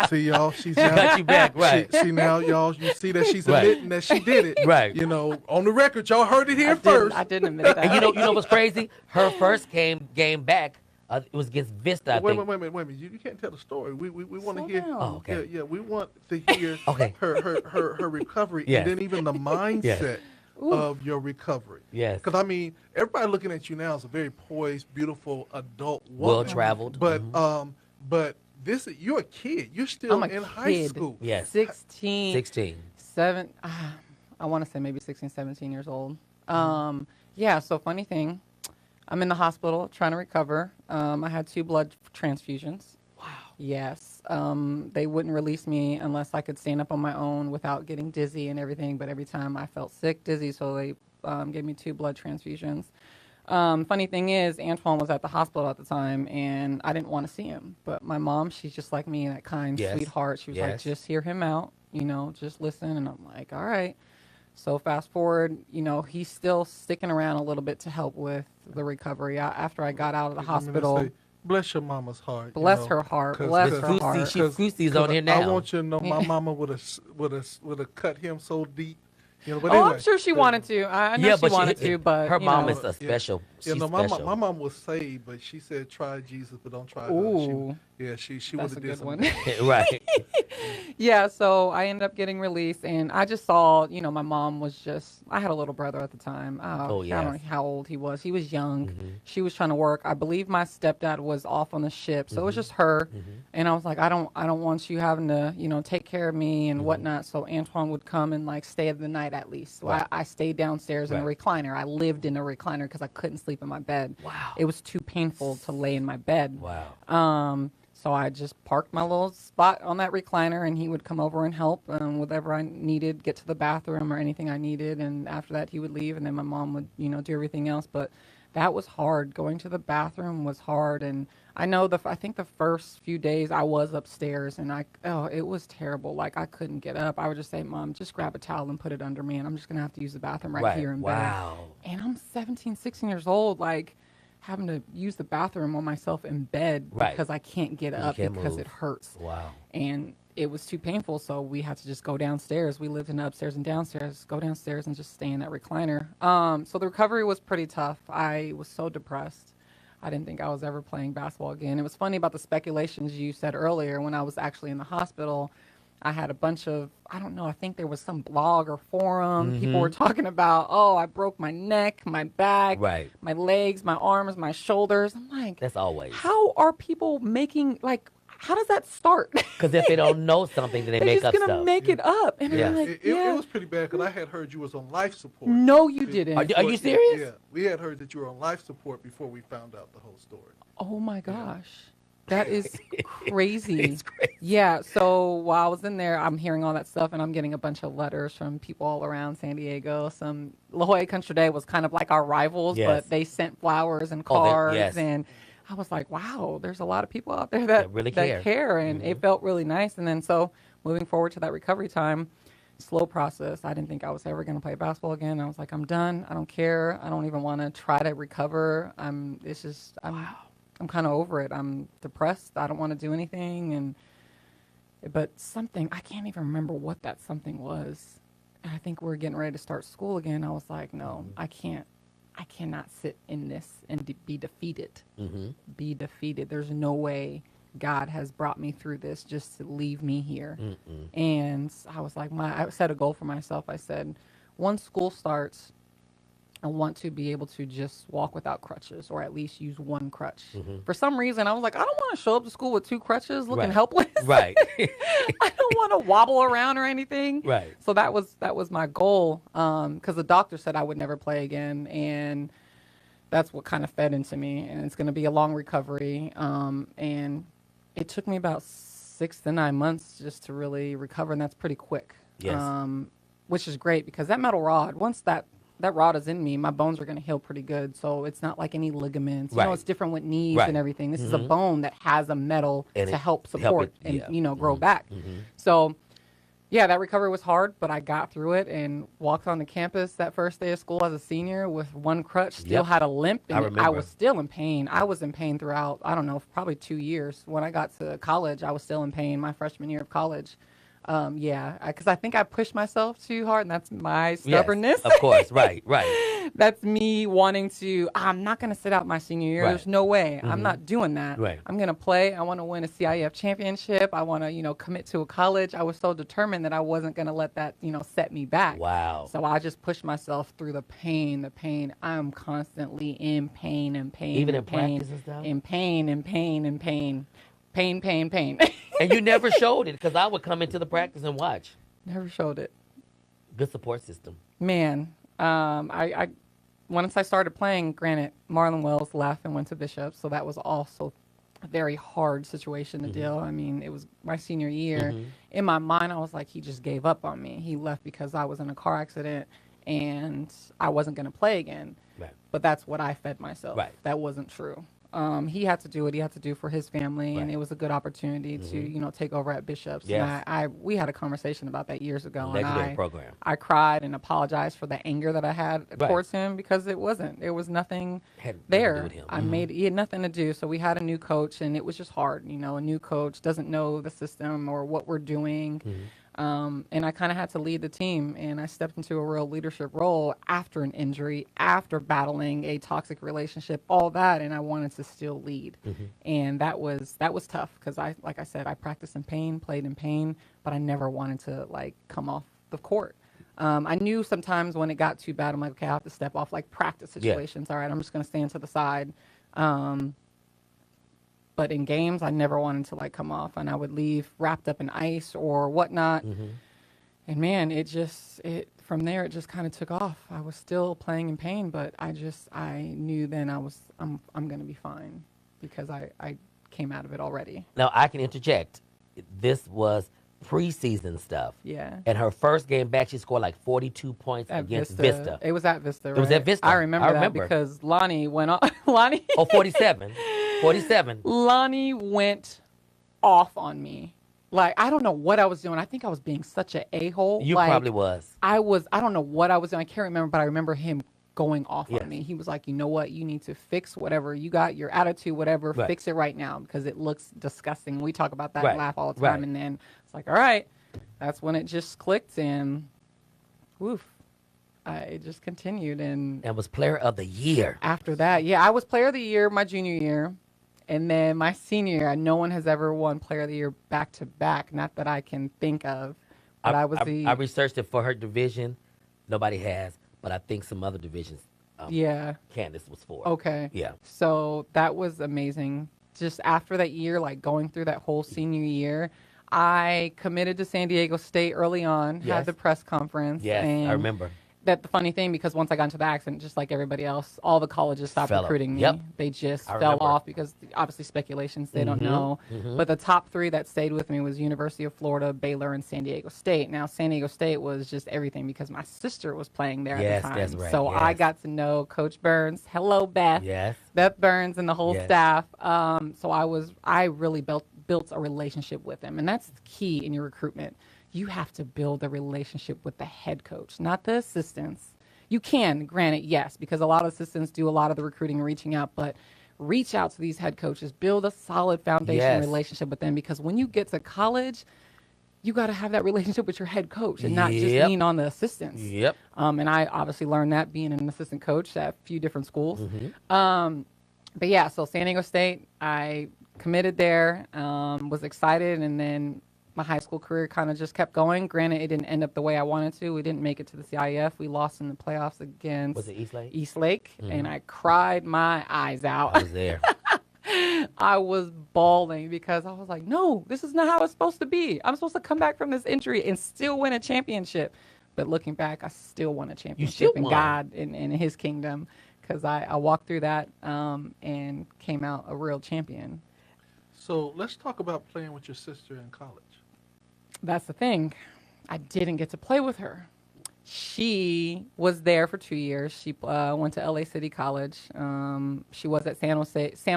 See, y'all, she's She now, got you back, right. See now, y'all, you see that she's admitting that she did it. Right. On the record, y'all heard it here first. I didn't admit that. And you know what's crazy? Her first game back, it was against Vista, I think. Wait a minute. You can't tell the story. We want to Slow hear. down. Oh, okay. Yeah, we want to hear Okay. her recovery, Yes. and then even the mindset of your recovery. Yes. Because everybody looking at you now is a very poised, beautiful adult woman. Well-traveled. But you're a kid. You're still I'm a in high kid. school. Yes. 16. 7. I want to say maybe 16, 17 years old. Yeah, so funny thing. I'm in the hospital trying to recover. I had 2 blood transfusions. Wow. Yes. They wouldn't release me unless I could stand up on my own without getting dizzy and everything. But every time I felt sick, dizzy, so they gave me 2 blood transfusions. Funny thing is, Antoine was at the hospital at the time, and I didn't want to see him. But my mom, she's just like me, that kind, sweetheart. She was like, just hear him out, just listen. And I'm like, all right. So fast forward, he's still sticking around a little bit to help with the recovery. After I got out of the hospital. Bless your mama's heart. Bless her heart. Bless her heart. Fusi's on here now. I want you to know my mama would have cut him so deep. You know, but Oh, anyway, I'm sure she wanted to. I know she wanted to, but her you mom know. is a special. Yeah, She's no, my special. mom was saved, but she said try Jesus, but don't try her. Ooh, She would that's have a did good some one. Right. Yeah, so I ended up getting released, and I just saw, my mom was just, I had a little brother at the time. Oh, I don't know yes. how old he was. He was young. Mm-hmm. She was trying to work. I believe my stepdad was off on the ship, so it was Mm-hmm. just her. Mm-hmm. And I was like, I don't want you having to, take care of me and Mm-hmm. whatnot. So Antoine would come and like stay the night at least. So Right. I stayed downstairs in a Right. recliner. I lived in a recliner because I couldn't sleep in my bed. Wow. It was too painful to lay in my bed. Wow. So I just parked my little spot on that recliner, and he would come over and help whatever I needed, get to the bathroom or anything I needed. And after that, he would leave, and then my mom would, do everything else. But that was hard. Going to the bathroom was hard. And I know I think the first few days I was upstairs, and it was terrible. Like I couldn't get up. I would just say, Mom, just grab a towel and put it under me, and I'm just going to have to use the bathroom right here in bed. Wow. And I'm 17, 16 years old, like having to use the bathroom on myself in bed Right. because I can't get up can't because move. it hurts. Wow. And it was too painful, so we had to just go downstairs. We lived in the upstairs and downstairs. Go downstairs and just stay in that recliner. So the recovery was pretty tough. I was so depressed. I didn't think I was ever playing basketball again. It was funny about the speculations you said earlier. When I was actually in the hospital, I had a bunch of, I don't know, I think there was some blog or forum. People were talking about, oh, I broke my neck, my back, Right. my legs, my arms, my shoulders. I'm like, That's always. how are people making, like, how does that start? Because if they don't know something, then they They're make just up going to stuff. make it up. And Yeah. I'm like, It was pretty bad because I had heard you was on life support. no, you didn't. Are you serious? Yeah, we had heard that you were on life support before we found out the whole story. Oh my gosh. That is crazy. It's crazy. Yeah. So while I was in there, I'm hearing all that stuff, and I'm getting a bunch of letters from people all around San Diego. La Jolla Country Day was kind of like our rivals, Yes. but they sent flowers and Oh, cards. yes. And I was like, wow, there's a lot of people out there that really care. And it felt really nice. And then so moving forward to that recovery time, slow process. I didn't think I was ever going to play basketball again. I was like, I'm done. I don't care. I don't even want to try to recover. I'm kind of over it. I'm depressed. I don't want to do anything. But something, I can't even remember what that something was. And I think we're getting ready to start school again. I was like, no, I cannot sit in this and be defeated. Mm-hmm. Be defeated. There's no way God has brought me through this just to leave me here. Mm-mm. And I was like, I set a goal for myself. I said, once school starts, I want to be able to just walk without crutches, or at least use one crutch. Mm-hmm. For some reason, I was like, I don't want to show up to school with two crutches looking Right. helpless. Right. I don't want to wobble around or anything. Right. So that was my goal, because the doctor said I would never play again, and that's what kind of fed into me. And it's going to be a long recovery, and it took me about 6 to 9 months just to really recover, and that's pretty quick. Yes. Which is great because that metal rod, once that rod is in me, my bones are going to heal pretty good. So it's not like any ligaments. Right. It's different with knees Right. and everything. This is a bone that has a metal And to it- help support it, yeah. and, grow back. So, yeah, that recovery was hard, but I got through it and walked on the campus that first day of school as a senior with one crutch, still Yep. had a limp, I and remember. was still in pain. I was in pain throughout, I don't know, probably 2 years. When I got to college, I was still in pain my freshman year of college. Because I think I pushed myself too hard, and that's my stubbornness. Yes, of course. Right. Right. That's me wanting to, I'm not going to sit out my senior year. Right. There's no way. I'm not doing that. Right. I'm going to play. I want to win a CIF championship. I want to, commit to a college. I was so determined that I wasn't going to let that, set me back. Wow. So I just pushed myself through the pain. I'm constantly in pain and pain. Even and in pain, practice and stuff? In pain and pain and pain. Pain. And you never showed it because I would come into the practice and watch. Never showed it. Good support system. Man, I once I started playing, granted, Marlon Wells left and went to Bishop, so that was also a very hard situation to deal. I mean, it was my senior year. In my mind, I was like, he just gave up on me. He left because I was in a car accident and I wasn't going to play again. Right. But that's what I fed myself. Right. That wasn't true. He had to do what he had to do for his family, and Right. it was a good opportunity to, take over at Bishop's. Yes. And we had a conversation about that years ago. Legendary and program. I cried and apologized for the anger that I had Right. towards him because there was nothing Had nothing to do there. with him. He had nothing to do. So we had a new coach, and it was just hard. A new coach doesn't know the system or what we're doing. And I kind of had to lead the team, and I stepped into a real leadership role after an injury, after battling a toxic relationship, all that, and I wanted to still lead. And that was tough because like I said, I practiced in pain, played in pain, but I never wanted to like come off the court. I knew sometimes when it got too bad, I'm like, okay, I have to step off, like practice situations. All right, I'm just going to stand to the side. But in games, I never wanted to like come off, and I would leave wrapped up in ice or whatnot. And man, from there it just kind of took off. I was still playing in pain, but I knew then I'm going to be fine because I came out of it already. Now I can interject. This was preseason stuff. Yeah. And her first game back, she scored like 42 points against Vista. It was at Vista, right? It was at Vista. I remember that because Lonnie went on. Lonnie. Oh, 47. 47. Lonnie went off on me. Like, I don't know what I was doing. I think I was being such an a-hole. You probably was. I don't know what I was doing. I can't remember, but I remember him going off on me. He was like, you know what? You need to fix whatever you got, your attitude, whatever. Right. Fix it right now because it looks disgusting. We talk about that Right. and laugh all the time. Right. And then it's like, all right. That's when it just clicked and woof. It just continued. And was player of the year. after that, yeah, I was player of the year my junior year. And then my senior year, no one has ever won player of the year back to back. Not that I can think of. But I researched it for her division. Nobody has, but I think some other divisions. Candace was for. Okay. Yeah. So that was amazing. Just after that year, like going through that whole senior year, I committed to San Diego State early on. Yes. Had the press conference. Yes, and I remember. That the funny thing, because once I got into the accident, just like everybody else, all the colleges stopped recruiting me. Yep. They just I fell remember. off because obviously speculations, they don't know. But the top three that stayed with me was University of Florida, Baylor, and San Diego State. Now, San Diego State was just everything because my sister was playing there at the time. That's right. So I got to know Coach Burns. Hello, Beth. Yes. Beth Burns and the whole Yes. staff. So I really built a relationship with them. And that's key in your recruitment. You have to build a relationship with the head coach, not the assistants. You can, granted, yes, because a lot of assistants do a lot of the recruiting and reaching out, but reach out to these head coaches, build a solid foundation relationship with them, because when you get to college, you got to have that relationship with your head coach and not just lean on the assistants. Yep. And I obviously learned that being an assistant coach at a few different schools. But yeah, so San Diego State, I committed there, was excited, and then my high school career kind of just kept going. Granted, it didn't end up the way I wanted to. We didn't make it to the CIF. We lost in the playoffs against Was it East Lake? East Lake, and I cried my eyes out. I was there. I was bawling because I was like, no, this is not how it's supposed to be. I'm supposed to come back from this injury and still win a championship. But looking back, I still won a championship in God, in his kingdom, because I walked through that and came out a real champion. So let's talk about playing with your sister in college. That's the thing. I didn't get to play with her. She was there for 2 years. She went to LA City College. She was at San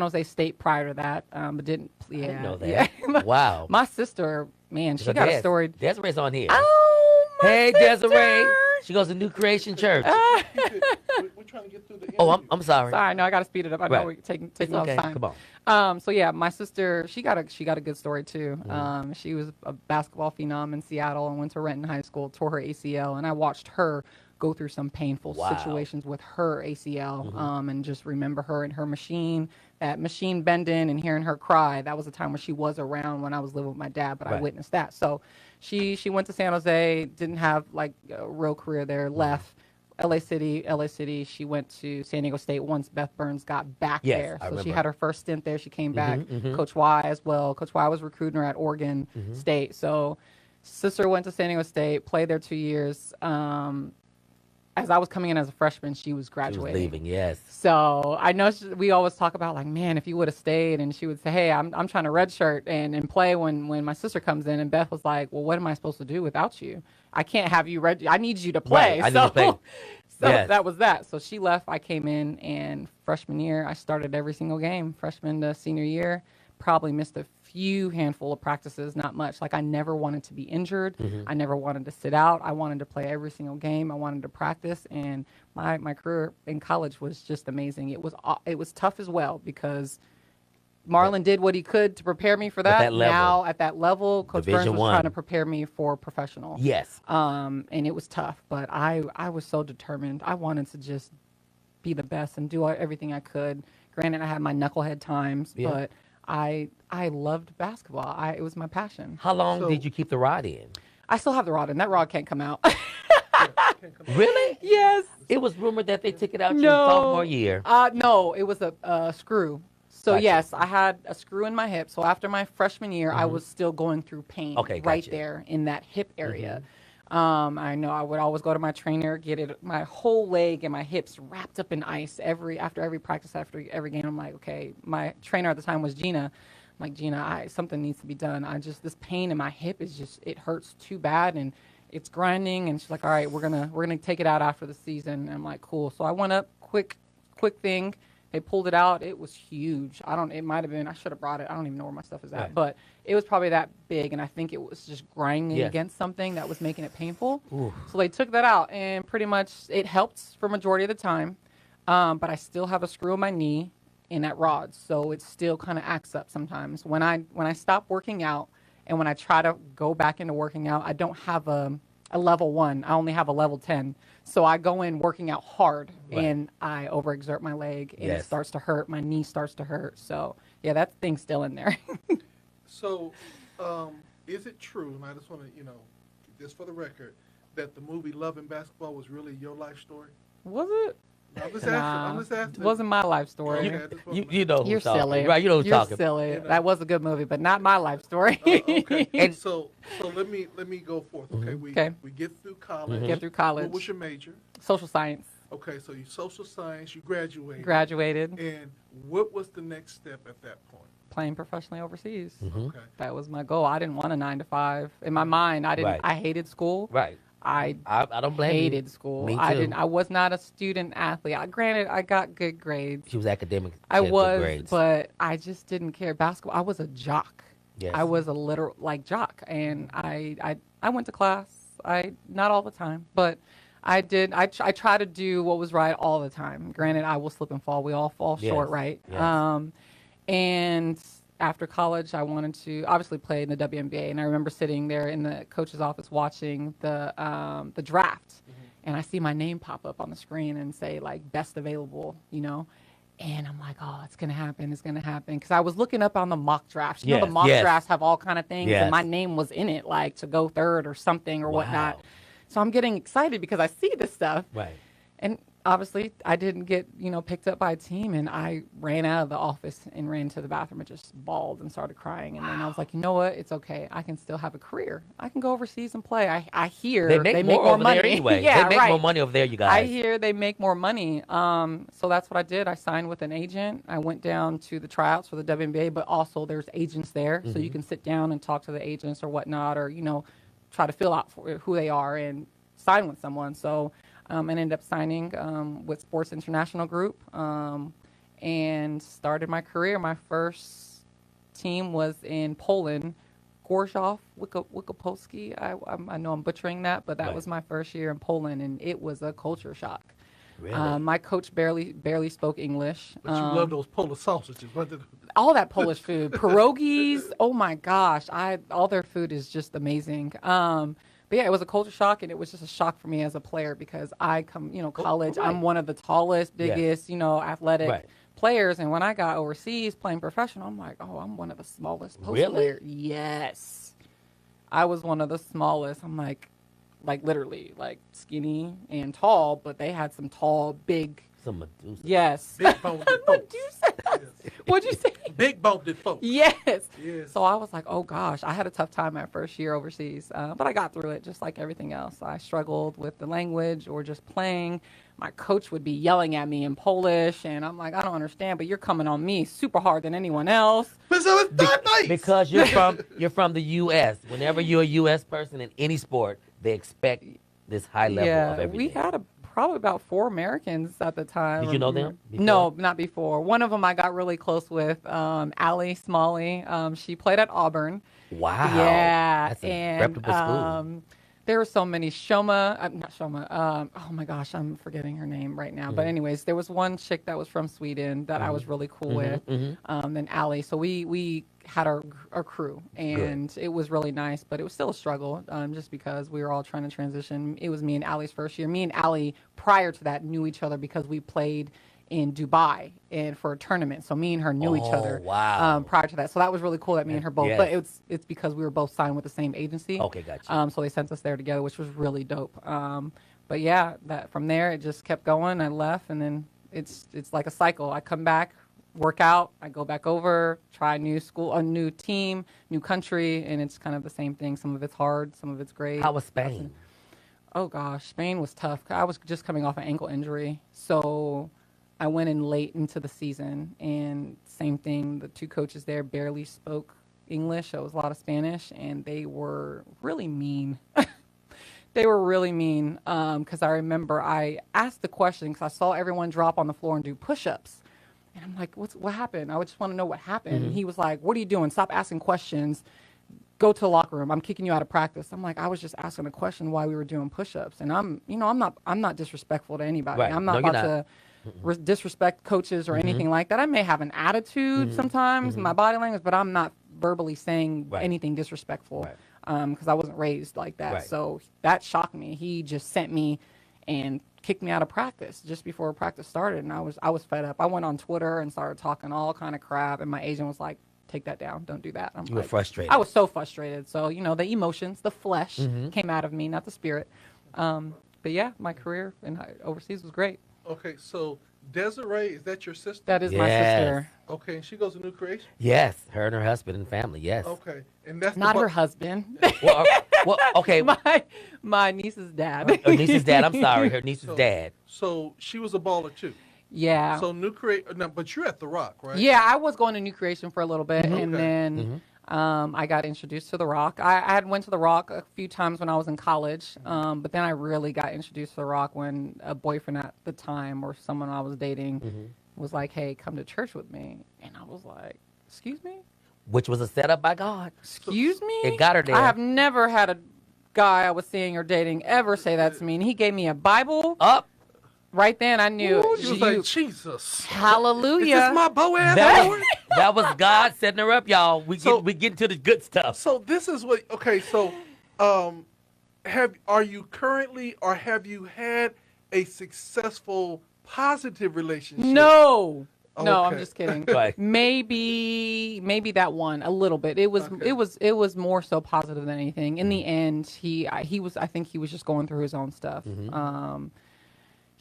Jose State prior to that, but didn't. Yeah, I didn't know that. Yeah. Wow. My sister, man, she got a story. Desiree's on here. Oh, my Hey, sister. Desiree. She goes to New Creation Church. We're trying to get through the interview. Oh, I'm sorry. Sorry, no, I got to speed it up. I know Right. we're taking It's all the okay. time. Come on. So yeah, my sister, she got a good story too. She was a basketball phenom in Seattle and went to Renton High School, tore her ACL, and I watched her go through some painful situations with her ACL, and just remember her and her machine, that machine bending and hearing her cry. That was a time when she was around when I was living with my dad, but I witnessed that. So she went to San Jose, didn't have like a real career there, left. LA City. She went to San Diego State once Beth Burns got back there. So she had her first stint there. She came back. Coach Y as well. Coach Y was recruiting her at Oregon State. So sister went to San Diego State, played there 2 years. As I was coming in as a freshman, she was graduating. She was leaving, yes. So I know we always talk about like, man, if you would have stayed, and she would say, hey, I'm trying to redshirt and play when my sister comes in. And Beth was like, well, what am I supposed to do without you? I can't have you I need you to play. Right. I need to play. So Yes. that was that. So she left. I came in, and freshman year, I started every single game. Freshman to senior year, probably missed a few handful of practices, not much. Like I never wanted to be injured. I never wanted to sit out. I wanted to play every single game. I wanted to practice, and my career in college was just amazing. It was tough as well because Marlon did what he could to prepare me for that. that level. Now at that level, Coach Division Burns was I. trying to prepare me for professional. Yes. And it was tough, but I was so determined. I wanted to just be the best and do everything I could. Granted, I had my knucklehead times, but I loved basketball. It was my passion. How long did you keep the rod in? I still have the rod, and that rod can't come out. Really? Yes. It was rumored that they took it out your No. sophomore year. No, it was a screw. So Gotcha. yes, I had a screw in my hip. So after my freshman year, I was still going through pain Okay, right gotcha. there in that hip area. I know I would always go to my trainer, get my whole leg and my hips wrapped up in ice after every practice, after every game. I'm like, okay. My trainer at the time was Gina. I'm like, Gina, something needs to be done. This pain in my hip it hurts too bad and it's grinding. And she's like, all right, we're gonna take it out after the season. And I'm like, cool. So I went up, quick thing. They pulled it out. It was huge. It might have been, I should have brought it. I don't even know where my stuff is at, Right. but it was probably that big. And I think it was just grinding Yes. against something that was making it painful. Ooh. So they took that out and pretty much it helped for majority of the time. But I still have a screw in my knee in that rod. So it still kind of acts up sometimes. When I stop working out and when I try to go back into working out, I don't have a level 1. I only have a level 10. So I go in working out hard and I overexert my leg and it starts to hurt. My knee starts to hurt. So yeah, that thing's still in there. So, is it true, and I just want to, just for the record, that the movie Love and Basketball was really your life story? Was it? I'm just Nah, asking. it wasn't my life story. Okay, I just wanna You know who's You're talking. silly. Right, you know who's You're talking. silly. That was a good movie, but not my life story. Okay. And- so let me go forth. Okay. Okay. We get through college. Get through college. What was your major? Social science. Okay, so you social science. You graduated. Graduated. And what was the next step at that point? Playing professionally overseas. Okay. That was my goal. I didn't want a 9 to 5. In my mind, I didn't. Right. I hated school. Right. I don't blame hated you. school. Me I too. didn't. I was not a student athlete. Granted, I got good grades. She was academic. She I had good was, grades. but I just didn't care. Basketball. I was a jock. Yes. I was a literal jock, and I went to class. Not all the time, but I did. I try to do what was right all the time. Granted, I will slip and fall. We all fall short, right? Yes. And after college, I wanted to obviously play in the WNBA, and I remember sitting there in the coach's office watching the draft, and I see my name pop up on the screen and say like best available, and I'm like, oh, it's gonna happen, because I was looking up on the mock drafts. You know, the mock drafts have all kind of things, and my name was in it, like to go third or something or whatnot. So I'm getting excited because I see this stuff, Right. and obviously I didn't get picked up by a team, and I ran out of the office and ran to the bathroom and just bawled and started crying. And then I was like, you know what? It's okay. I can still have a career. I can go overseas and play. I hear They make more over money there anyway. yeah, they make right. more money over there, you guys. I hear they make more money. So that's what I did. I signed with an agent. I went down to the tryouts for the WNBA, but also there's agents there, so you can sit down and talk to the agents or whatnot, or try to fill out for who they are and sign with someone. So I ended up signing with Sports International Group and started my career. My first team was in Poland, Gorzów Wikopolski. I know I'm butchering that, but that was my first year in Poland, and it was a culture shock. Really? My coach barely spoke English. But you love those Polish sausages. All that Polish food, pierogies. Oh my gosh, all their food is just amazing. But yeah, it was a culture shock, and it was just a shock for me as a player because I come, college. right. I'm one of the tallest, biggest, athletic players. And when I got overseas playing professional, I'm like, oh, I'm one of the smallest post Really? players. Yes, I was one of the smallest. I'm like literally like skinny and tall, but they had some tall, big. Some Medusa. Yes. Big boned folks. What'd you say? Big boned folks. Yes. Yes. So I was like, oh gosh, I had a tough time my first year overseas, but I got through it just like everything else. I struggled with the language or just playing. My coach would be yelling at me in Polish, and I'm like, I don't understand, but you're coming on me super hard than anyone else. But so it's not nice. Because you're from the U.S. Whenever you're a U.S. person in any sport, they expect this high level of everything. We had probably about 4 Americans at the time. Did you know them before? No, not before. One of them I got really close with, Allie Smalley. She played at Auburn. Wow. Yeah, That's a and reputable school. There were so many. Not Shoma. Oh my gosh, I'm forgetting her name right now. But anyways, there was one chick that was from Sweden that I was really cool with. Then Allie. So we had our crew, and it was really nice. But it was still a struggle, just because we were all trying to transition. It was me and Allie's first year. Me and Allie, prior to that, knew each other because we played in Dubai and for a tournament. So me and her knew each other prior to that. So that was really cool that me and her both. Yes. But it's because we were both signed with the same agency. Okay, gotcha. So they sent us there together, which was really dope. But yeah, that from there it just kept going. I left, and then it's like a cycle. I come back, work out, I go back over, try a new school, a new team, new country, and it's kind of the same thing. Some of it's hard, some of it's great. How was Spain? Oh gosh, Spain was tough. I was just coming off an ankle injury, so I went in late into the season, and same thing. The two coaches there barely spoke English. It was a lot of Spanish, and they were really mean. They were really mean because I remember I asked the question because I saw everyone drop on the floor and do push-ups. And I'm like, what happened? I would just want to know what happened. And he was like, what are you doing? Stop asking questions. Go to the locker room. I'm kicking you out of practice. I'm like, I was just asking a question why we were doing push-ups. And I'm not disrespectful to anybody. Right. I'm not about to disrespect coaches or anything like that. I may have an attitude sometimes, my body language, but I'm not verbally saying anything disrespectful because I wasn't raised like that. Right. So that shocked me. He just sent me and kicked me out of practice just before practice started, and I was fed up. I went on Twitter and started talking all kind of crap, and my agent was like, take that down, don't do that. You were frustrated. I was so frustrated. So the emotions, the flesh came out of me, not the spirit. But yeah, my career overseas was great. Okay, so Desiree, is that your sister? That is my sister. Okay, and she goes to New Creation? Yes, her and her husband and family, yes. Okay, and that's Not her husband. Well, okay. My niece's dad. Her niece's dad, I'm sorry, her niece's dad. So she was a baller too? Yeah. So New Creation, no, but you're at The Rock, right? Yeah, I was going to New Creation for a little bit, and then I got introduced to The Rock. I had went to The Rock a few times when I was in college, but then I really got introduced to The Rock when a boyfriend at the time or someone I was dating was like, hey, come to church with me. And I was like, excuse me? Which was a setup by God. Excuse me? It got her there. I have never had a guy I was seeing or dating ever say that to me. And he gave me a Bible. Up. Right then, I knew. Ooh, you was like, Jesus. Hallelujah. Is this my Boaz? That was God setting her up, y'all. We get to the good stuff. So this is what, okay, so are you currently or have you had a successful positive relationship? No. No, I'm Okay. just kidding. Right. Maybe that one a little bit. It was it was more so positive than anything. In the end, I think he was just going through his own stuff.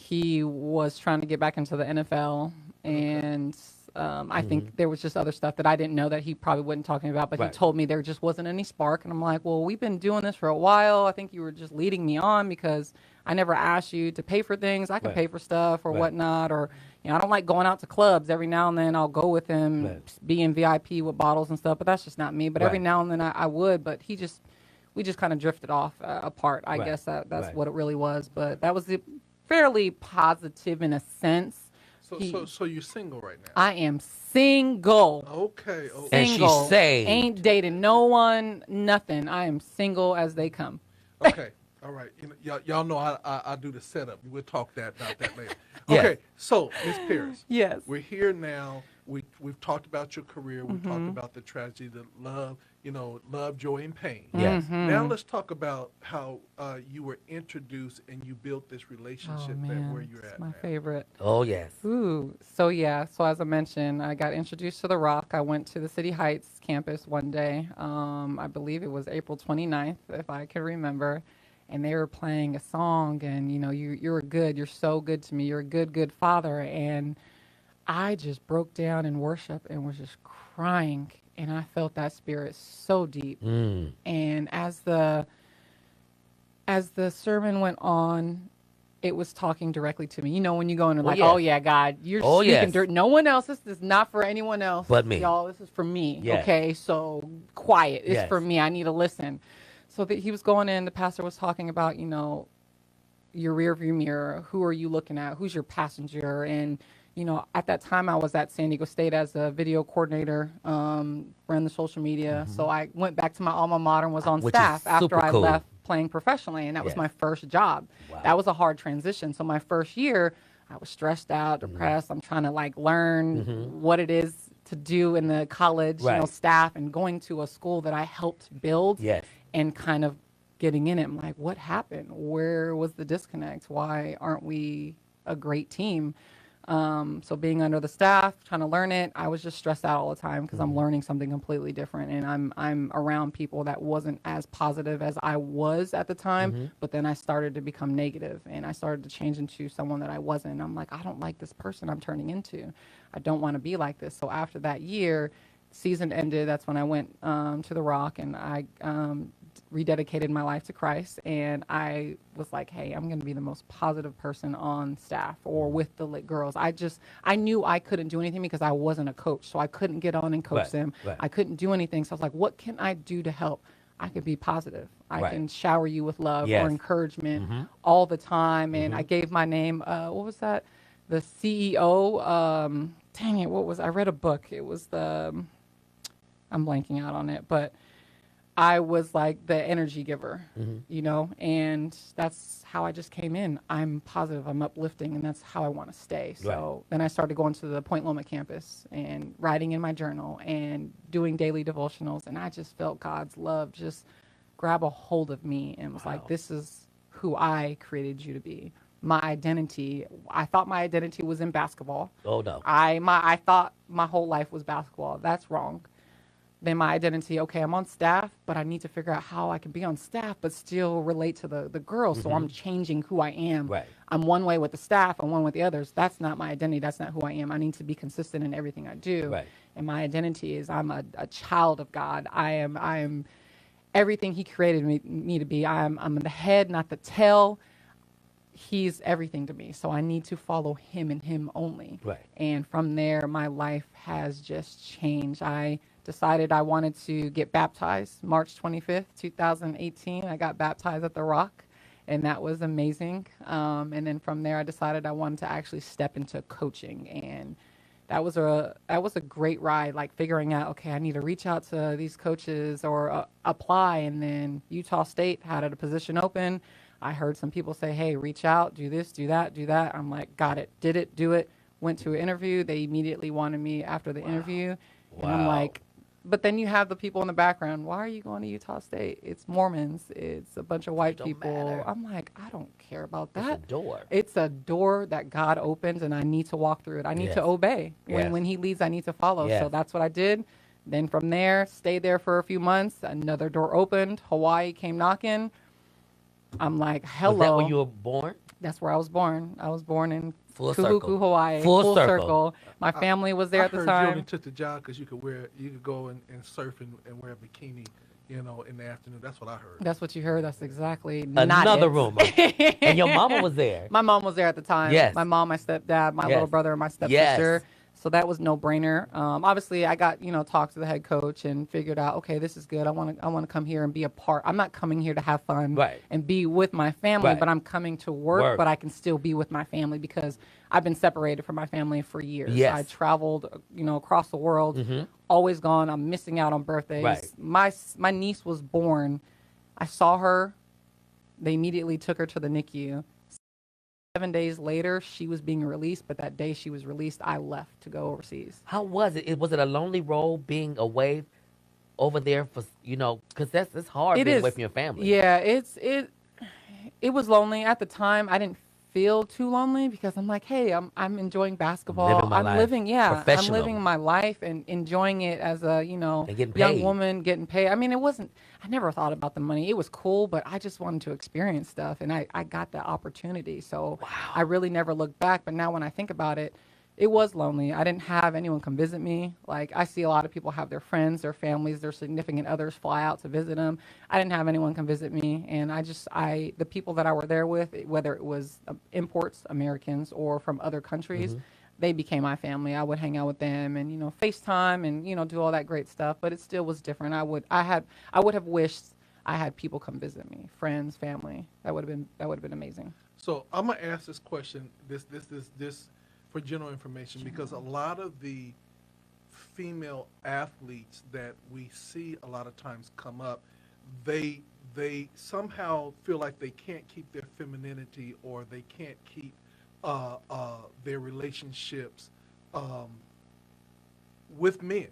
He was trying to get back into the NFL, and I think there was just other stuff that I didn't know that he probably wasn't talking about, but he told me there just wasn't any spark. And I'm like, well, we've been doing this for a while. I think you were just leading me on because I never asked you to pay for things. I can pay for stuff or whatnot, or I don't like going out to clubs. Every now and then I'll go with him, be in VIP with bottles and stuff, but that's just not me. But every now and then I would, but we just kind of drifted off apart. I guess that's what it really was. But that was fairly positive in a sense. So you're single right now? I am single. Okay. And she's Single. saved. Ain't dating no one, nothing. I am single as they come. Okay. All right. Y'all know I do the setup. We'll talk about that later. Yes. Okay. So, Ms. Pierce. Yes. We're here now. We've talked about your career. We've talked about the tragedy, the love, love, joy, and pain. Yes. Now let's talk about how you were introduced and you built this relationship where you're it's at. my now. favorite. Oh, yes. Ooh. So as I mentioned, I got introduced to The Rock. I went to the City Heights campus one day. I believe it was April 29th, if I can remember. And they were playing a song, and you're so good to me. You're a good father. And I just broke down in worship and was just crying, and I felt that spirit so deep. And as the sermon went on, it was talking directly to me. When you go in and yes. oh yeah, God, you're Oh, speaking yes. dirt. No one else. This is not for anyone else But me. y'all. This is for me. Yes. Okay, so quiet. It's Yes. for me. I need to listen. So he was going in. The pastor was talking about your rear view mirror. Who are you looking at? Who's your passenger? And at that time, I was at San Diego State as a video coordinator, ran the social media. So I went back to my alma mater and was on Which staff is after super I cool. left playing professionally, and that was Yes. my first job. Wow. That was a hard transition. So my first year, I was stressed out, depressed. I'm trying to like learn what it is to do in the college, Right. staff, and going to a school that I helped build, Yes. and kind of getting in it. I'm like, what happened? Where was the disconnect? Why aren't we a great team? So being under the staff, trying to learn it, I was just stressed out all the time because I'm learning something completely different, and I'm around people that wasn't as positive as I was at the time. But then I started to become negative, and I started to change into someone that I wasn't. I'm like, I don't like this person I'm turning into. I don't want to be like this. So after that year, season ended. That's when I went to the Rock, and I rededicated my life to Christ, and I was like, hey, I'm going to be the most positive person on staff or with the lit girls. I knew I couldn't do anything because I wasn't a coach, so I couldn't get on and coach Right, them. right. I couldn't do anything, so I was like, what can I do to help? I could be positive. I Right. can shower you with love Yes. or encouragement all the time, and I gave my name, what was that? The CEO, dang it, I read a book. It was I'm blanking out on it, but I was like the energy giver, and that's how I just came in. I'm positive, I'm uplifting, and that's how I want to stay. So then I started going to the Point Loma campus and writing in my journal and doing daily devotionals, and I just felt God's love just grab a hold of me and was like, this is who I created you to be. My identity, I thought my identity was in basketball. Oh, no. I thought my whole life was basketball. That's wrong. Then my identity, okay, I'm on staff, but I need to figure out how I can be on staff but still relate to the girls. So I'm changing who I am. Right. I'm one way with the staff, I'm one with the others. That's not my identity. That's not who I am. I need to be consistent in everything I do. Right. And my identity is I'm a child of God. I am everything He created me to be. I'm the head, not the tail. He's everything to me. So I need to follow Him and Him only. Right. And from there, my life has just changed. I decided I wanted to get baptized March 25th, 2018. I got baptized at the Rock, and that was amazing. And then from there, I decided I wanted to actually step into coaching, and that was a great ride, like figuring out, okay, I need to reach out to these coaches or apply. And then Utah State had a position open. I heard some people say, hey, reach out, do this, do that, do that. I'm like, got it, did it, do it. Went to an interview. They immediately wanted me after the interview. And I'm like, but then you have the people in the background. Why are you going to Utah State? It's Mormons. It's a bunch of white people. matter. I'm like, I don't care about that. It's a door. It's a door that God opens, and I need to walk through it. I need Yes. to obey. Yes. When He leads, I need to follow. Yes. So that's what I did. Then from there, stayed there for a few months. Another door opened. Hawaii came knocking. I'm like, hello. Was that when you were born? That's where I was born. I was born in Full Kahuku, circle. Hawaii. Full circle. circle. My family was there I at the heard you time. only took the job because you could go and surf and wear a bikini, in the afternoon. That's what I heard. That's what you heard. That's exactly not Another it. rumor. And your mama was there. My mom was there at the time. Yes. My mom, my stepdad, my Yes. little brother, and my stepsister. Yes. So that was no brainer. Obviously, I got talked to the head coach and figured out, okay, this is good. I want to come here and be a part. I'm not coming here to have fun Right. and be with my family, Right. but I'm coming to work, Work. but I can still be with my family because I've been separated from my family for years. Yes. I traveled, across the world, always gone. I'm missing out on birthdays. Right. My niece was born. I saw her. They immediately took her to the NICU. 7 days later, she was being released, but that day she was released, I left to go overseas. How was it? Was it a lonely role being away over there for, because it's hard It being is. away from your family. Yeah, it was lonely at the time. I didn't feel too lonely because I'm like, hey, I'm enjoying basketball. Living my life. I'm Professional. living my life and enjoying it as a, getting young paid. woman getting paid. I mean, I never thought about the money. It was cool, but I just wanted to experience stuff, and I got the opportunity. So I really never looked back. But now when I think about it, it was lonely. I didn't have anyone come visit me. Like, I see a lot of people have their friends, their families, their significant others fly out to visit them. I didn't have anyone come visit me. And the people that I were there with, whether it was imports, Americans, or from other countries, they became my family. I would hang out with them and, FaceTime and, do all that great stuff. But it still was different. I would have wished I had people come visit me, friends, family. That would have been amazing. So I'm gonna ask this question, this for general information, because a lot of the female athletes that we see a lot of times come up, they somehow feel like they can't keep their femininity, or they can't keep their relationships um, with men,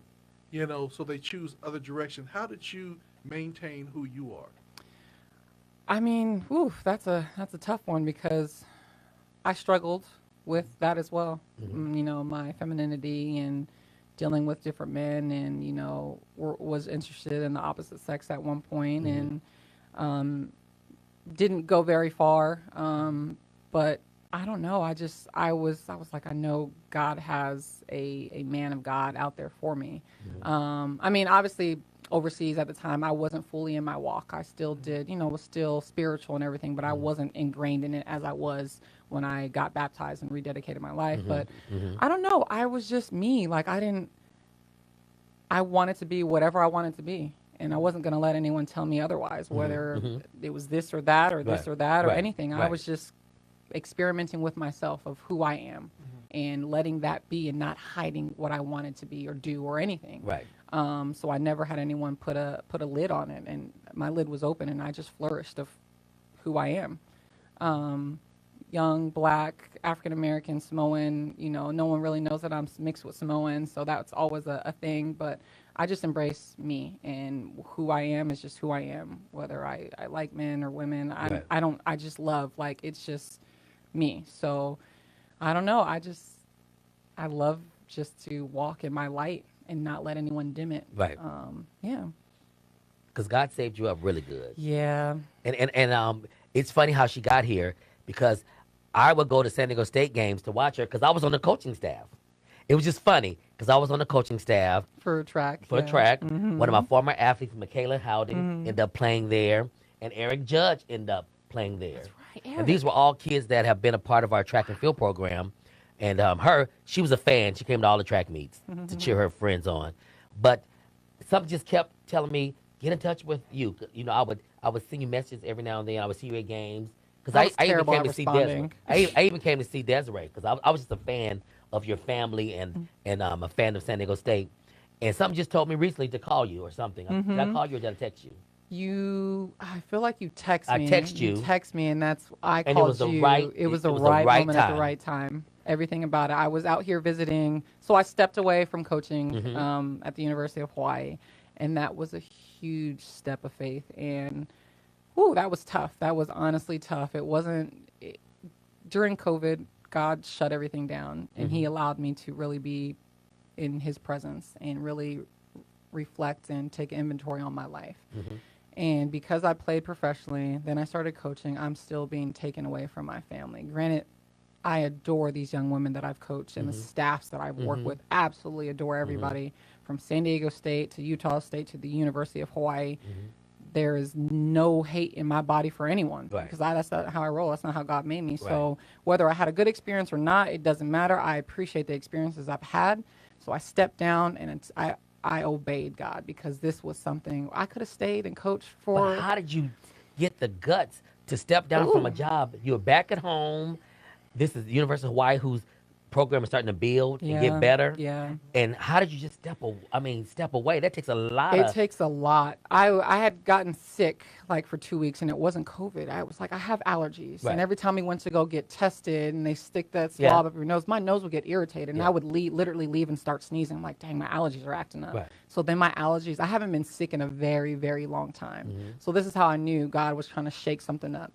so they choose other direction. How did you maintain who you are? I mean, that's a tough one because I struggled with that as well. My femininity and dealing with different men, and was interested in the opposite sex at one point, and didn't go very far. But I don't know. I was like, I know God has a man of God out there for me. I mean, obviously overseas at the time, I wasn't fully in my walk. I still did, was still spiritual and everything, but I wasn't ingrained in it as I was when I got baptized and rededicated my life. But I don't know. I was just me. Like, I wanted to be whatever I wanted to be. And I wasn't going to let anyone tell me otherwise, whether it was this or that or this or that or anything. I was just experimenting with myself of who I am and letting that be, and not hiding what I wanted to be or do or anything. Right. So I never had anyone put a lid on it, and my lid was open, and I just flourished of who I am. Young, black, African American, Samoan. No one really knows that I'm mixed with Samoan, so that's always a thing. But I just embrace me, and who I am is just who I am. Whether I like men or women, I just love, like, it's just me. So I don't know. I love just to walk in my light and not let anyone dim it. Right. Yeah. Because God saved you up really good. Yeah. And it's funny how she got here, because I would go to San Diego State games to watch her because I was on the coaching staff. It was just funny because I was on the coaching staff. For track. One of my former athletes, Michaela Howden, ended up playing there, and Eric Judge ended up playing there. That's right, Eric. And these were all kids that have been a part of our track and field program. And she was a fan. She came to all the track meets to cheer her friends on. But something just kept telling me, get in touch with you. I would send you messages every now and then. I would see you at games. Because I even came to see Desiree. I even came to see Desiree because I was just a fan of your family and a fan of San Diego State. And something just told me recently to call you or something. Did I call you or did I text you? I feel like you text me. I text you. You text me, and I and called you. It was the right moment at the right time. Everything about it. I was out here visiting, so I stepped away from coaching at the University of Hawaii, and that was a huge step of faith. And that was tough. That was honestly tough. It wasn't during COVID. God shut everything down, and He allowed me to really be in His presence and really reflect and take inventory on my life. And because I played professionally, then I started coaching, I'm still being taken away from my family. Granted, I adore these young women that I've coached, and the staffs that I've worked with. Absolutely adore everybody from San Diego State to Utah State to the University of Hawaii. There is no hate in my body for anyone, because that's not how I roll. That's not how God made me. Right. So whether I had a good experience or not, it doesn't matter. I appreciate the experiences I've had. So I stepped down, and I obeyed God, because this was something I could have stayed and coached for. But how did you get the guts to step down from a job? You were back at home. This is the University of Hawaii, whose program is starting to build and get better. Yeah. And how did you just step away? That takes a lot. It takes a lot. I had gotten sick like for 2 weeks, and it wasn't COVID. I was like, I have allergies. Right. And every time we went to go get tested and they stick that swab up your nose, my nose would get irritated, and I would literally leave and start sneezing. I'm like, dang, my allergies are acting up. Right. So then my allergies, I haven't been sick in a very, very long time. So this is how I knew God was trying to shake something up.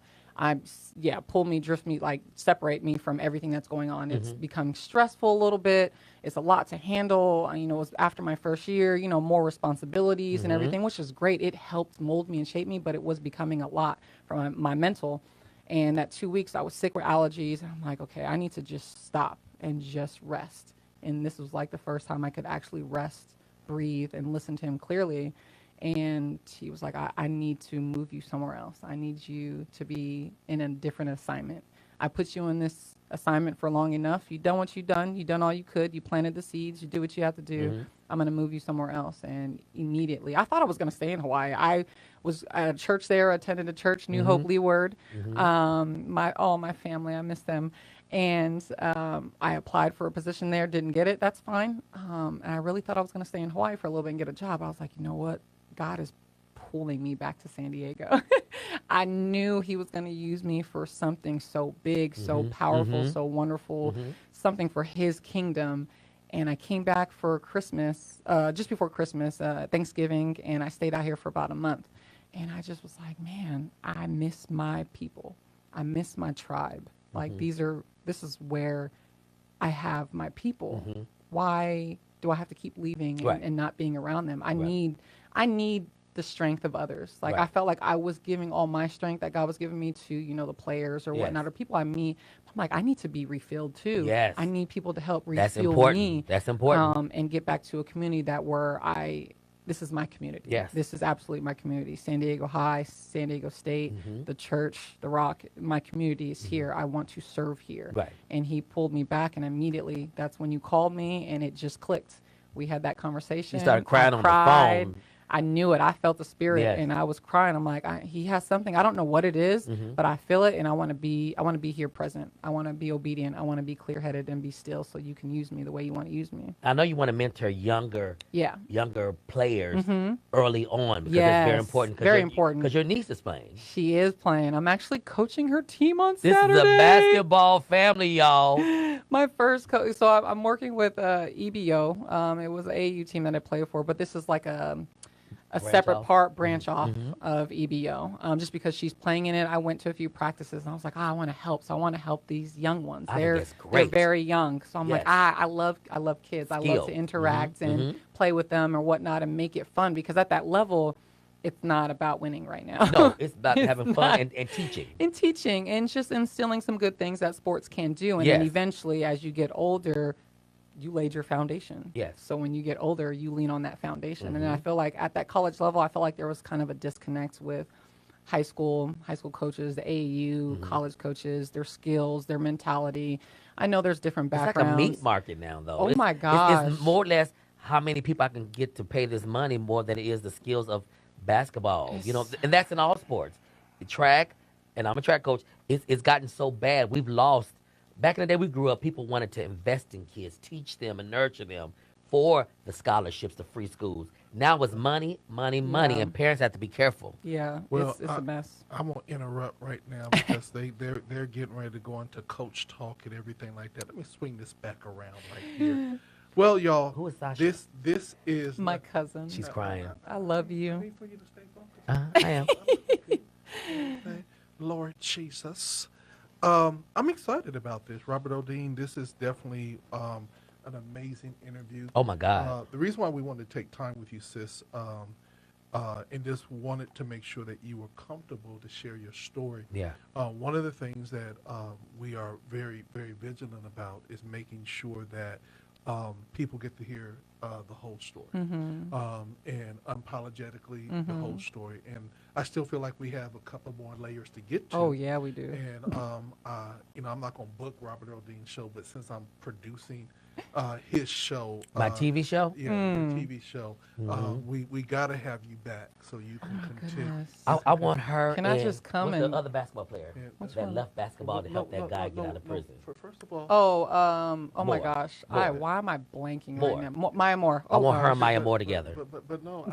Pull me, drift me, like separate me from everything that's going on. It's becoming stressful a little bit. It's a lot to handle. It was after my first year, more responsibilities and everything, which is great. It helped mold me and shape me, but it was becoming a lot for my mental. And that 2 weeks, I was sick with allergies. And I'm like, okay, I need to just stop and just rest. And this was like the first time I could actually rest, breathe, and listen to Him clearly. And He was like, I need to move you somewhere else. I need you to be in a different assignment. I put you in this assignment for long enough. You've done what you've done. You've done all you could. You planted the seeds. You do what you have to do. I'm going to move you somewhere else. And immediately, I thought I was going to stay in Hawaii. I was at a church there, attended a church, New Hope Leeward. My family, I miss them. And I applied for a position there, didn't get it. That's fine. And I really thought I was going to stay in Hawaii for a little bit and get a job. I was like, you know what? God is pulling me back to San Diego. I knew he was going to use me for something so big, so powerful, so wonderful, something for his kingdom. And I came back for Christmas, just before Christmas, Thanksgiving, and I stayed out here for about a month. And I just was like, man, I miss my people. I miss my tribe. Like this is where I have my people. Why do I have to keep leaving and not being around them? I need the strength of others. Like I felt like I was giving all my strength that God was giving me to, you know, the players or whatnot, or people I meet. I'm like, I need to be refilled too. Yes. I need people to help That's refuel important. me. That's important. And get back to a community that where this is my community. Yes. This is absolutely my community. San Diego High, San Diego State, the church, the Rock. My community is here. I want to serve here. Right. And he pulled me back, and immediately that's when you called me, and it just clicked. We had that conversation. You started crying I on cried. the phone. I knew it. I felt the spirit, Yes. and I was crying. I'm like, he has something. I don't know what it is, but I feel it, and I want to be here present. I want to be obedient. I want to be clear-headed and be still, so you can use me the way you want to use me. I know you want to mentor younger players early on because it's very important. Very important. Because your niece is playing. She is playing. I'm actually coaching her team on This Saturday. is a basketball family, y'all. My first coach. So I'm working with EBO. It was an AAU team that I played for, but this is like a separate branch off of EBO. Just because she's playing in it, I went to a few practices and I was like, I want to help. So I want to help these young ones. They're very young. So I'm like, I love kids. I love to interact and play with them or whatnot and make it fun, because at that level, it's not about winning right now. No, it's about having fun and teaching. And teaching and just instilling some good things that sports can do. And then eventually, as you get older, you laid your foundation. Yes. So when you get older, you lean on that foundation. And I feel like at that college level, I feel like there was kind of a disconnect with high school coaches, the AAU, college coaches, their skills, their mentality. I know there's different backgrounds. It's like a meat market now, though. Oh, my gosh. It's more or less how many people I can get to pay this money more than it is the skills of basketball. You know, and that's in all sports. The track, and I'm a track coach, it's gotten so bad. We've lost. Back in the day, we grew up, people wanted to invest in kids, teach them and nurture them for the scholarships, the free schools. Now it's money, and parents have to be careful. Yeah, Well, it's a mess. I'm gonna interrupt right now because they're getting ready to go into coach talk and everything like that. Let me swing this back around right here. Well, y'all, Who is Sasha? This is My cousin. She's crying. I love you. Wait for you to stay focused. I am. Okay. Lord Jesus. I'm excited about this, Robert O'Dean. This is definitely an amazing interview. Oh, my God. The reason why we wanted to take time with you, sis, and just wanted to make sure that you were comfortable to share your story. Yeah. One of the things that we are very, very vigilant about is making sure that people get to hear the whole story and unapologetically the whole story. And I still feel like we have a couple more layers to get to. Oh, yeah, we do. And, I'm not going to book Robert O'Dean's show, but since I'm producing his show. My TV show? Yeah, the TV show. We got to have you back so you can continue. Goodness. I want her. Can I and just come what's and- the other basketball player that left basketball to help that guy get out of prison? First of all, Oh my Moore. gosh. Moore. Why am I blanking Moore. right now? Maya Moore. I Oh, want her and gosh. Maya Moore together. But no,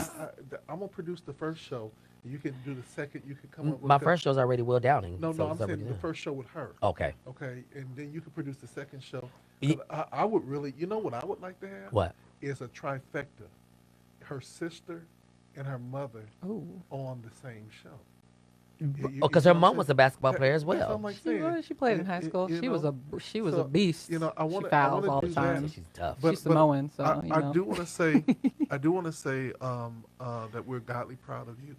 I'm gonna produce the first show. You can do the second. You can come up with My the- first show's already Will Downing. No, so I'm it's saying already the done. first show with her. Okay. Okay, and then you can produce the second show. Ye- 'Cause I would really, you know what I would like to have? What? Is a trifecta. Her sister and her mother Ooh. on the same show. Because her mom was a basketball player as That's what well. I'm like She saying. was. She played in high school. You She was know? a beast. You know, I She wanna fouls all do the that. time. She's tough. She's Samoan, so, I, you I know. do want to say, that we're godly proud of you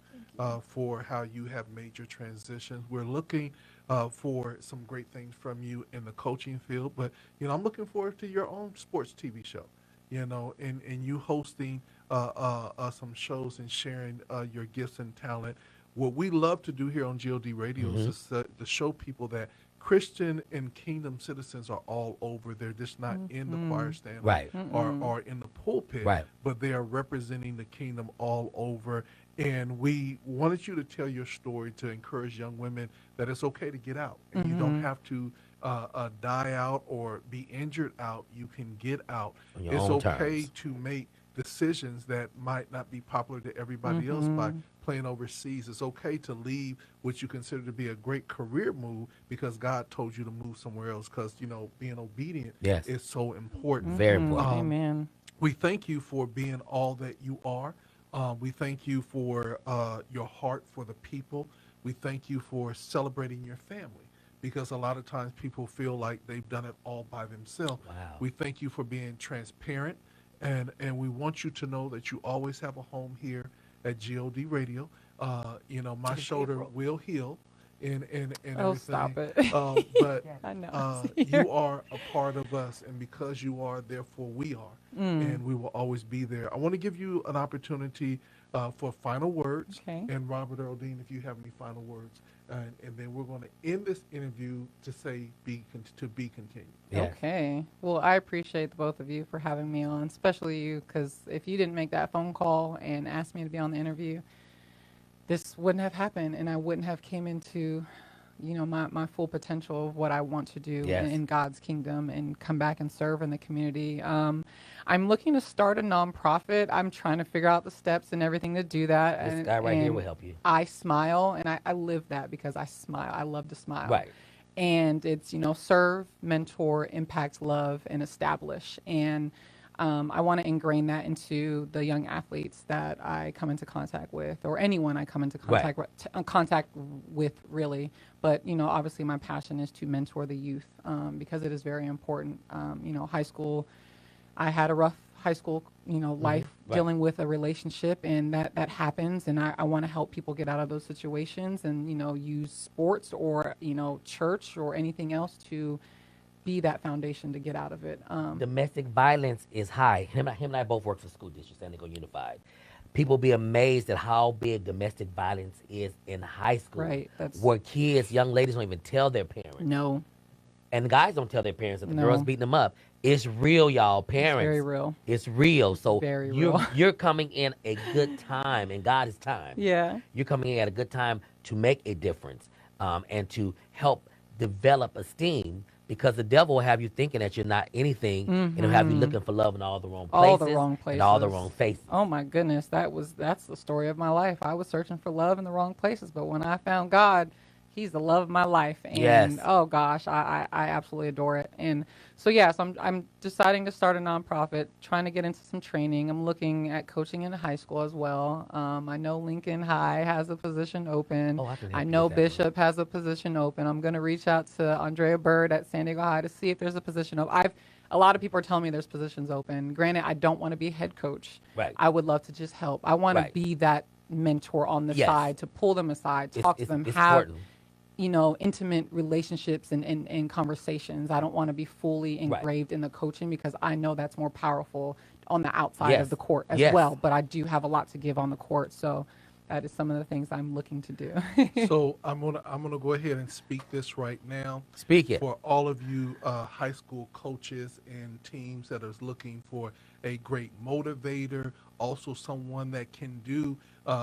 for how you have made your transition. We're looking for some great things from you in the coaching field, but I'm looking forward to your own sports TV show. And you hosting some shows and sharing your gifts and talent. What we love to do here on GOD Radio is to show people that Christian and kingdom citizens are all over. They're just not in the choir stand Right. or in the pulpit, Right. but they are representing the kingdom all over. And we wanted you to tell your story to encourage young women that it's okay to get out. And you don't have to die out or be injured out. You can get out. On your It's own okay terms. to make decisions that might not be popular to everybody else by playing overseas. It's okay to leave what you consider to be a great career move because God told you to move somewhere else because, being obedient Yes. is so important. Very important. Amen. We thank you for being all that you are. We thank you for your heart for the people. We thank you for celebrating your family because a lot of times people feel like they've done it all by themselves. Wow. We thank you for being transparent, and we want you to know that you always have a home here at GOD Radio. My shoulder will heal and Oh, everything. stop it. But I know. you are a part of us, and because you are, therefore we are, and we will always be there. I want to give you an opportunity for final words, Okay. and Robert Earl Dean, if you have any final words, and then we're going to end this interview to say to be continued. Yes. Okay. Well, I appreciate the both of you for having me on, especially you, because if you didn't make that phone call and ask me to be on the interview, this wouldn't have happened, and I wouldn't have came into, my full potential of what I want to do Yes. in God's kingdom and come back and serve in the community. I'm looking to start a nonprofit. I'm trying to figure out the steps and everything to do that. This and, guy right here and will help you. I smile, and I live that because I smile. I love to smile. Right. And it's, serve, mentor, impact, love, and establish. And I want to ingrain that into the young athletes that I come into contact with, or anyone I come into contact with, really. But obviously, my passion is to mentor the youth because it is very important. High school, I had a rough high school, life Right. dealing with a relationship, and that happens. And I want to help people get out of those situations, and use sports or church or anything else to be that foundation to get out of it. Domestic violence is high. Him and I both work for school district, San Diego Unified. People be amazed at how big domestic violence is in high school. Right, that's- where kids, young ladies don't even tell their parents. No, And the guys don't tell their parents that the No. girl's beating them up. It's real, y'all. Parents. very real. It's real. So Very you're, real. you're coming in a good time, and God is time. Yeah. You're coming in at a good time to make a difference and to help develop esteem, because the devil will have you thinking that you're not anything, and he'll have you looking for love in all the wrong places. All the wrong And all the places. wrong faces. Oh my goodness, that's the story of my life. I was searching for love in the wrong places, but when I found God, He's the love of my life. And Yes. oh gosh, I absolutely adore it. And so yes, I'm deciding to start a nonprofit, trying to get into some training. I'm looking at coaching in high school as well. I know Lincoln High has a position open. Oh, I can help I you know with that one. Bishop has a position open. I'm going to reach out to Andrea Bird at San Diego High to see if there's a position open. A lot of people are telling me there's positions open. Granted, I don't want to be a head coach. Right. I would love to just help. I want Right. to be that mentor on the Yes. side, to pull them aside, talk to them, It's have important. intimate relationships and conversations. I don't want to be fully Right. engraved in the coaching because I know that's more powerful on the outside Yes. of the court as Yes. well. But I do have a lot to give on the court, so that is some of the things I'm looking to do. So I'm gonna go ahead and speak this right now. Speak it. For all of you high school coaches and teams that are looking for a great motivator, also someone that can do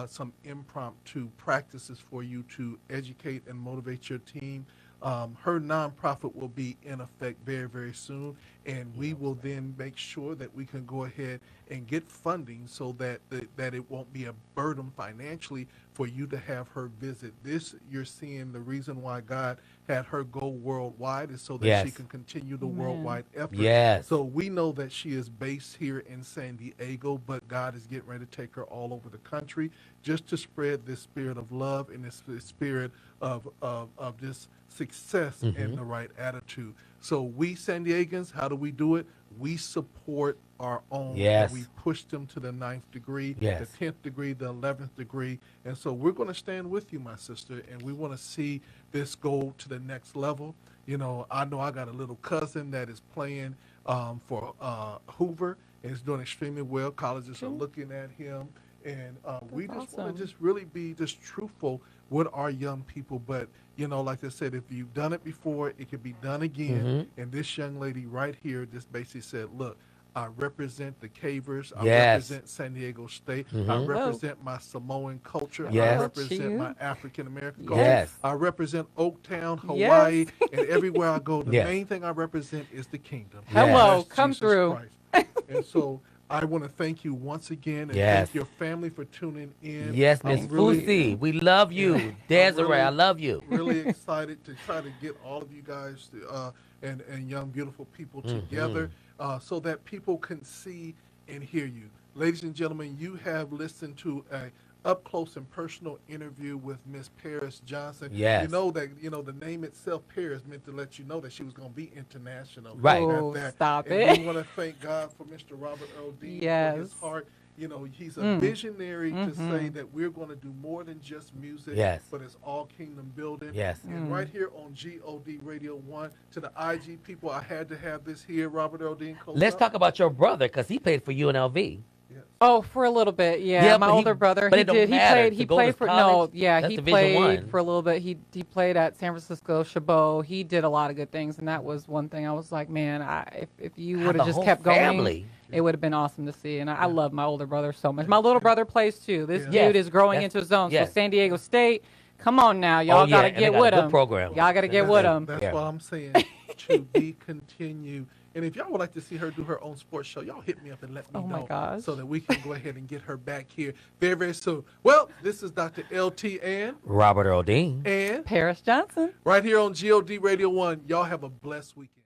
some impromptu practices for you to educate and motivate your team. Her nonprofit will be in effect very, very soon, and we will then make sure that we can go ahead and get funding so that that it won't be a burden financially for you to have her visit. This, you're seeing the reason why God had her go worldwide is so that she Yes. can continue the worldwide effort. Yes. So we know that she is based here in San Diego, but God is getting ready to take her all over the country just to spread this spirit of love and this spirit of just success and the right attitude. So we San Diegans, how do we do it? We support our own. Yes. And we push them to the 9th degree, Yes. the 10th degree, the 11th degree. And so we're going to stand with you, my sister, and we want to see this go to the next level. I know I got a little cousin that is playing for Hoover and is doing extremely well. Colleges are looking at him. And we just want awesome. to just really be just truthful with our young people. But, like I said, if you've done it before, it can be done again. And this young lady right here just basically said, look, I represent the Cavers. I Yes. represent San Diego State. I represent my Samoan culture. Yes. I represent my African American culture. Yes. I represent Oaktown, Hawaii, Yes. and everywhere I go. The Yes. main thing I represent is the kingdom. Hello, That's come Jesus through. Christ. And so I want to thank you once again, and Yes. thank your family for tuning in. Yes, I'm Miss Fusi, we love you. Desiree, I love you. Really excited to try to get all of you guys and young, beautiful people together so that people can see and hear you. Ladies and gentlemen, you have listened to a up-close and personal interview with Miss Paris Johnson. Yes. You know that the name itself, Paris, meant to let you know that she was going to be international. Right. Oh, That. stop And it. we want to thank God for Mr. Robert Earl Dean for his Yes. heart. He's a visionary to say that we're going to do more than just music, Yes. but it's all kingdom building. Yes. And right here on GOD Radio 1, to the IG people, I had to have this here, Robert Earl Dean. Let's talk about your brother, because he played for UNLV. Yes. Oh, for a little bit, yeah. Yeah, My but older brother, but he it don't did. He matter. played. To He go to played for college, yeah. that's He Division played I. for a little bit. He played at San Francisco Chabot. He did a lot of good things, and that was one thing I was like, man, if you would the have just whole kept family. going, it would have been awesome to see. And I love my older brother so much. My little brother plays too. This Yeah. dude is growing Yes. into his own. Yes. So San Diego State, come on now, y'all yeah, gotta and they get got a with good him. program. Y'all gotta get with him. That's Yeah. what I'm saying. To be continued. And if y'all would like to see her do her own sports show, y'all hit me up and let me Oh know my gosh. so that we can go ahead and get her back here very, very soon. Well, this is Dr. LT Robert Earl Dean. and Paris Johnson. right here on GOD Radio 1. Y'all have a blessed weekend.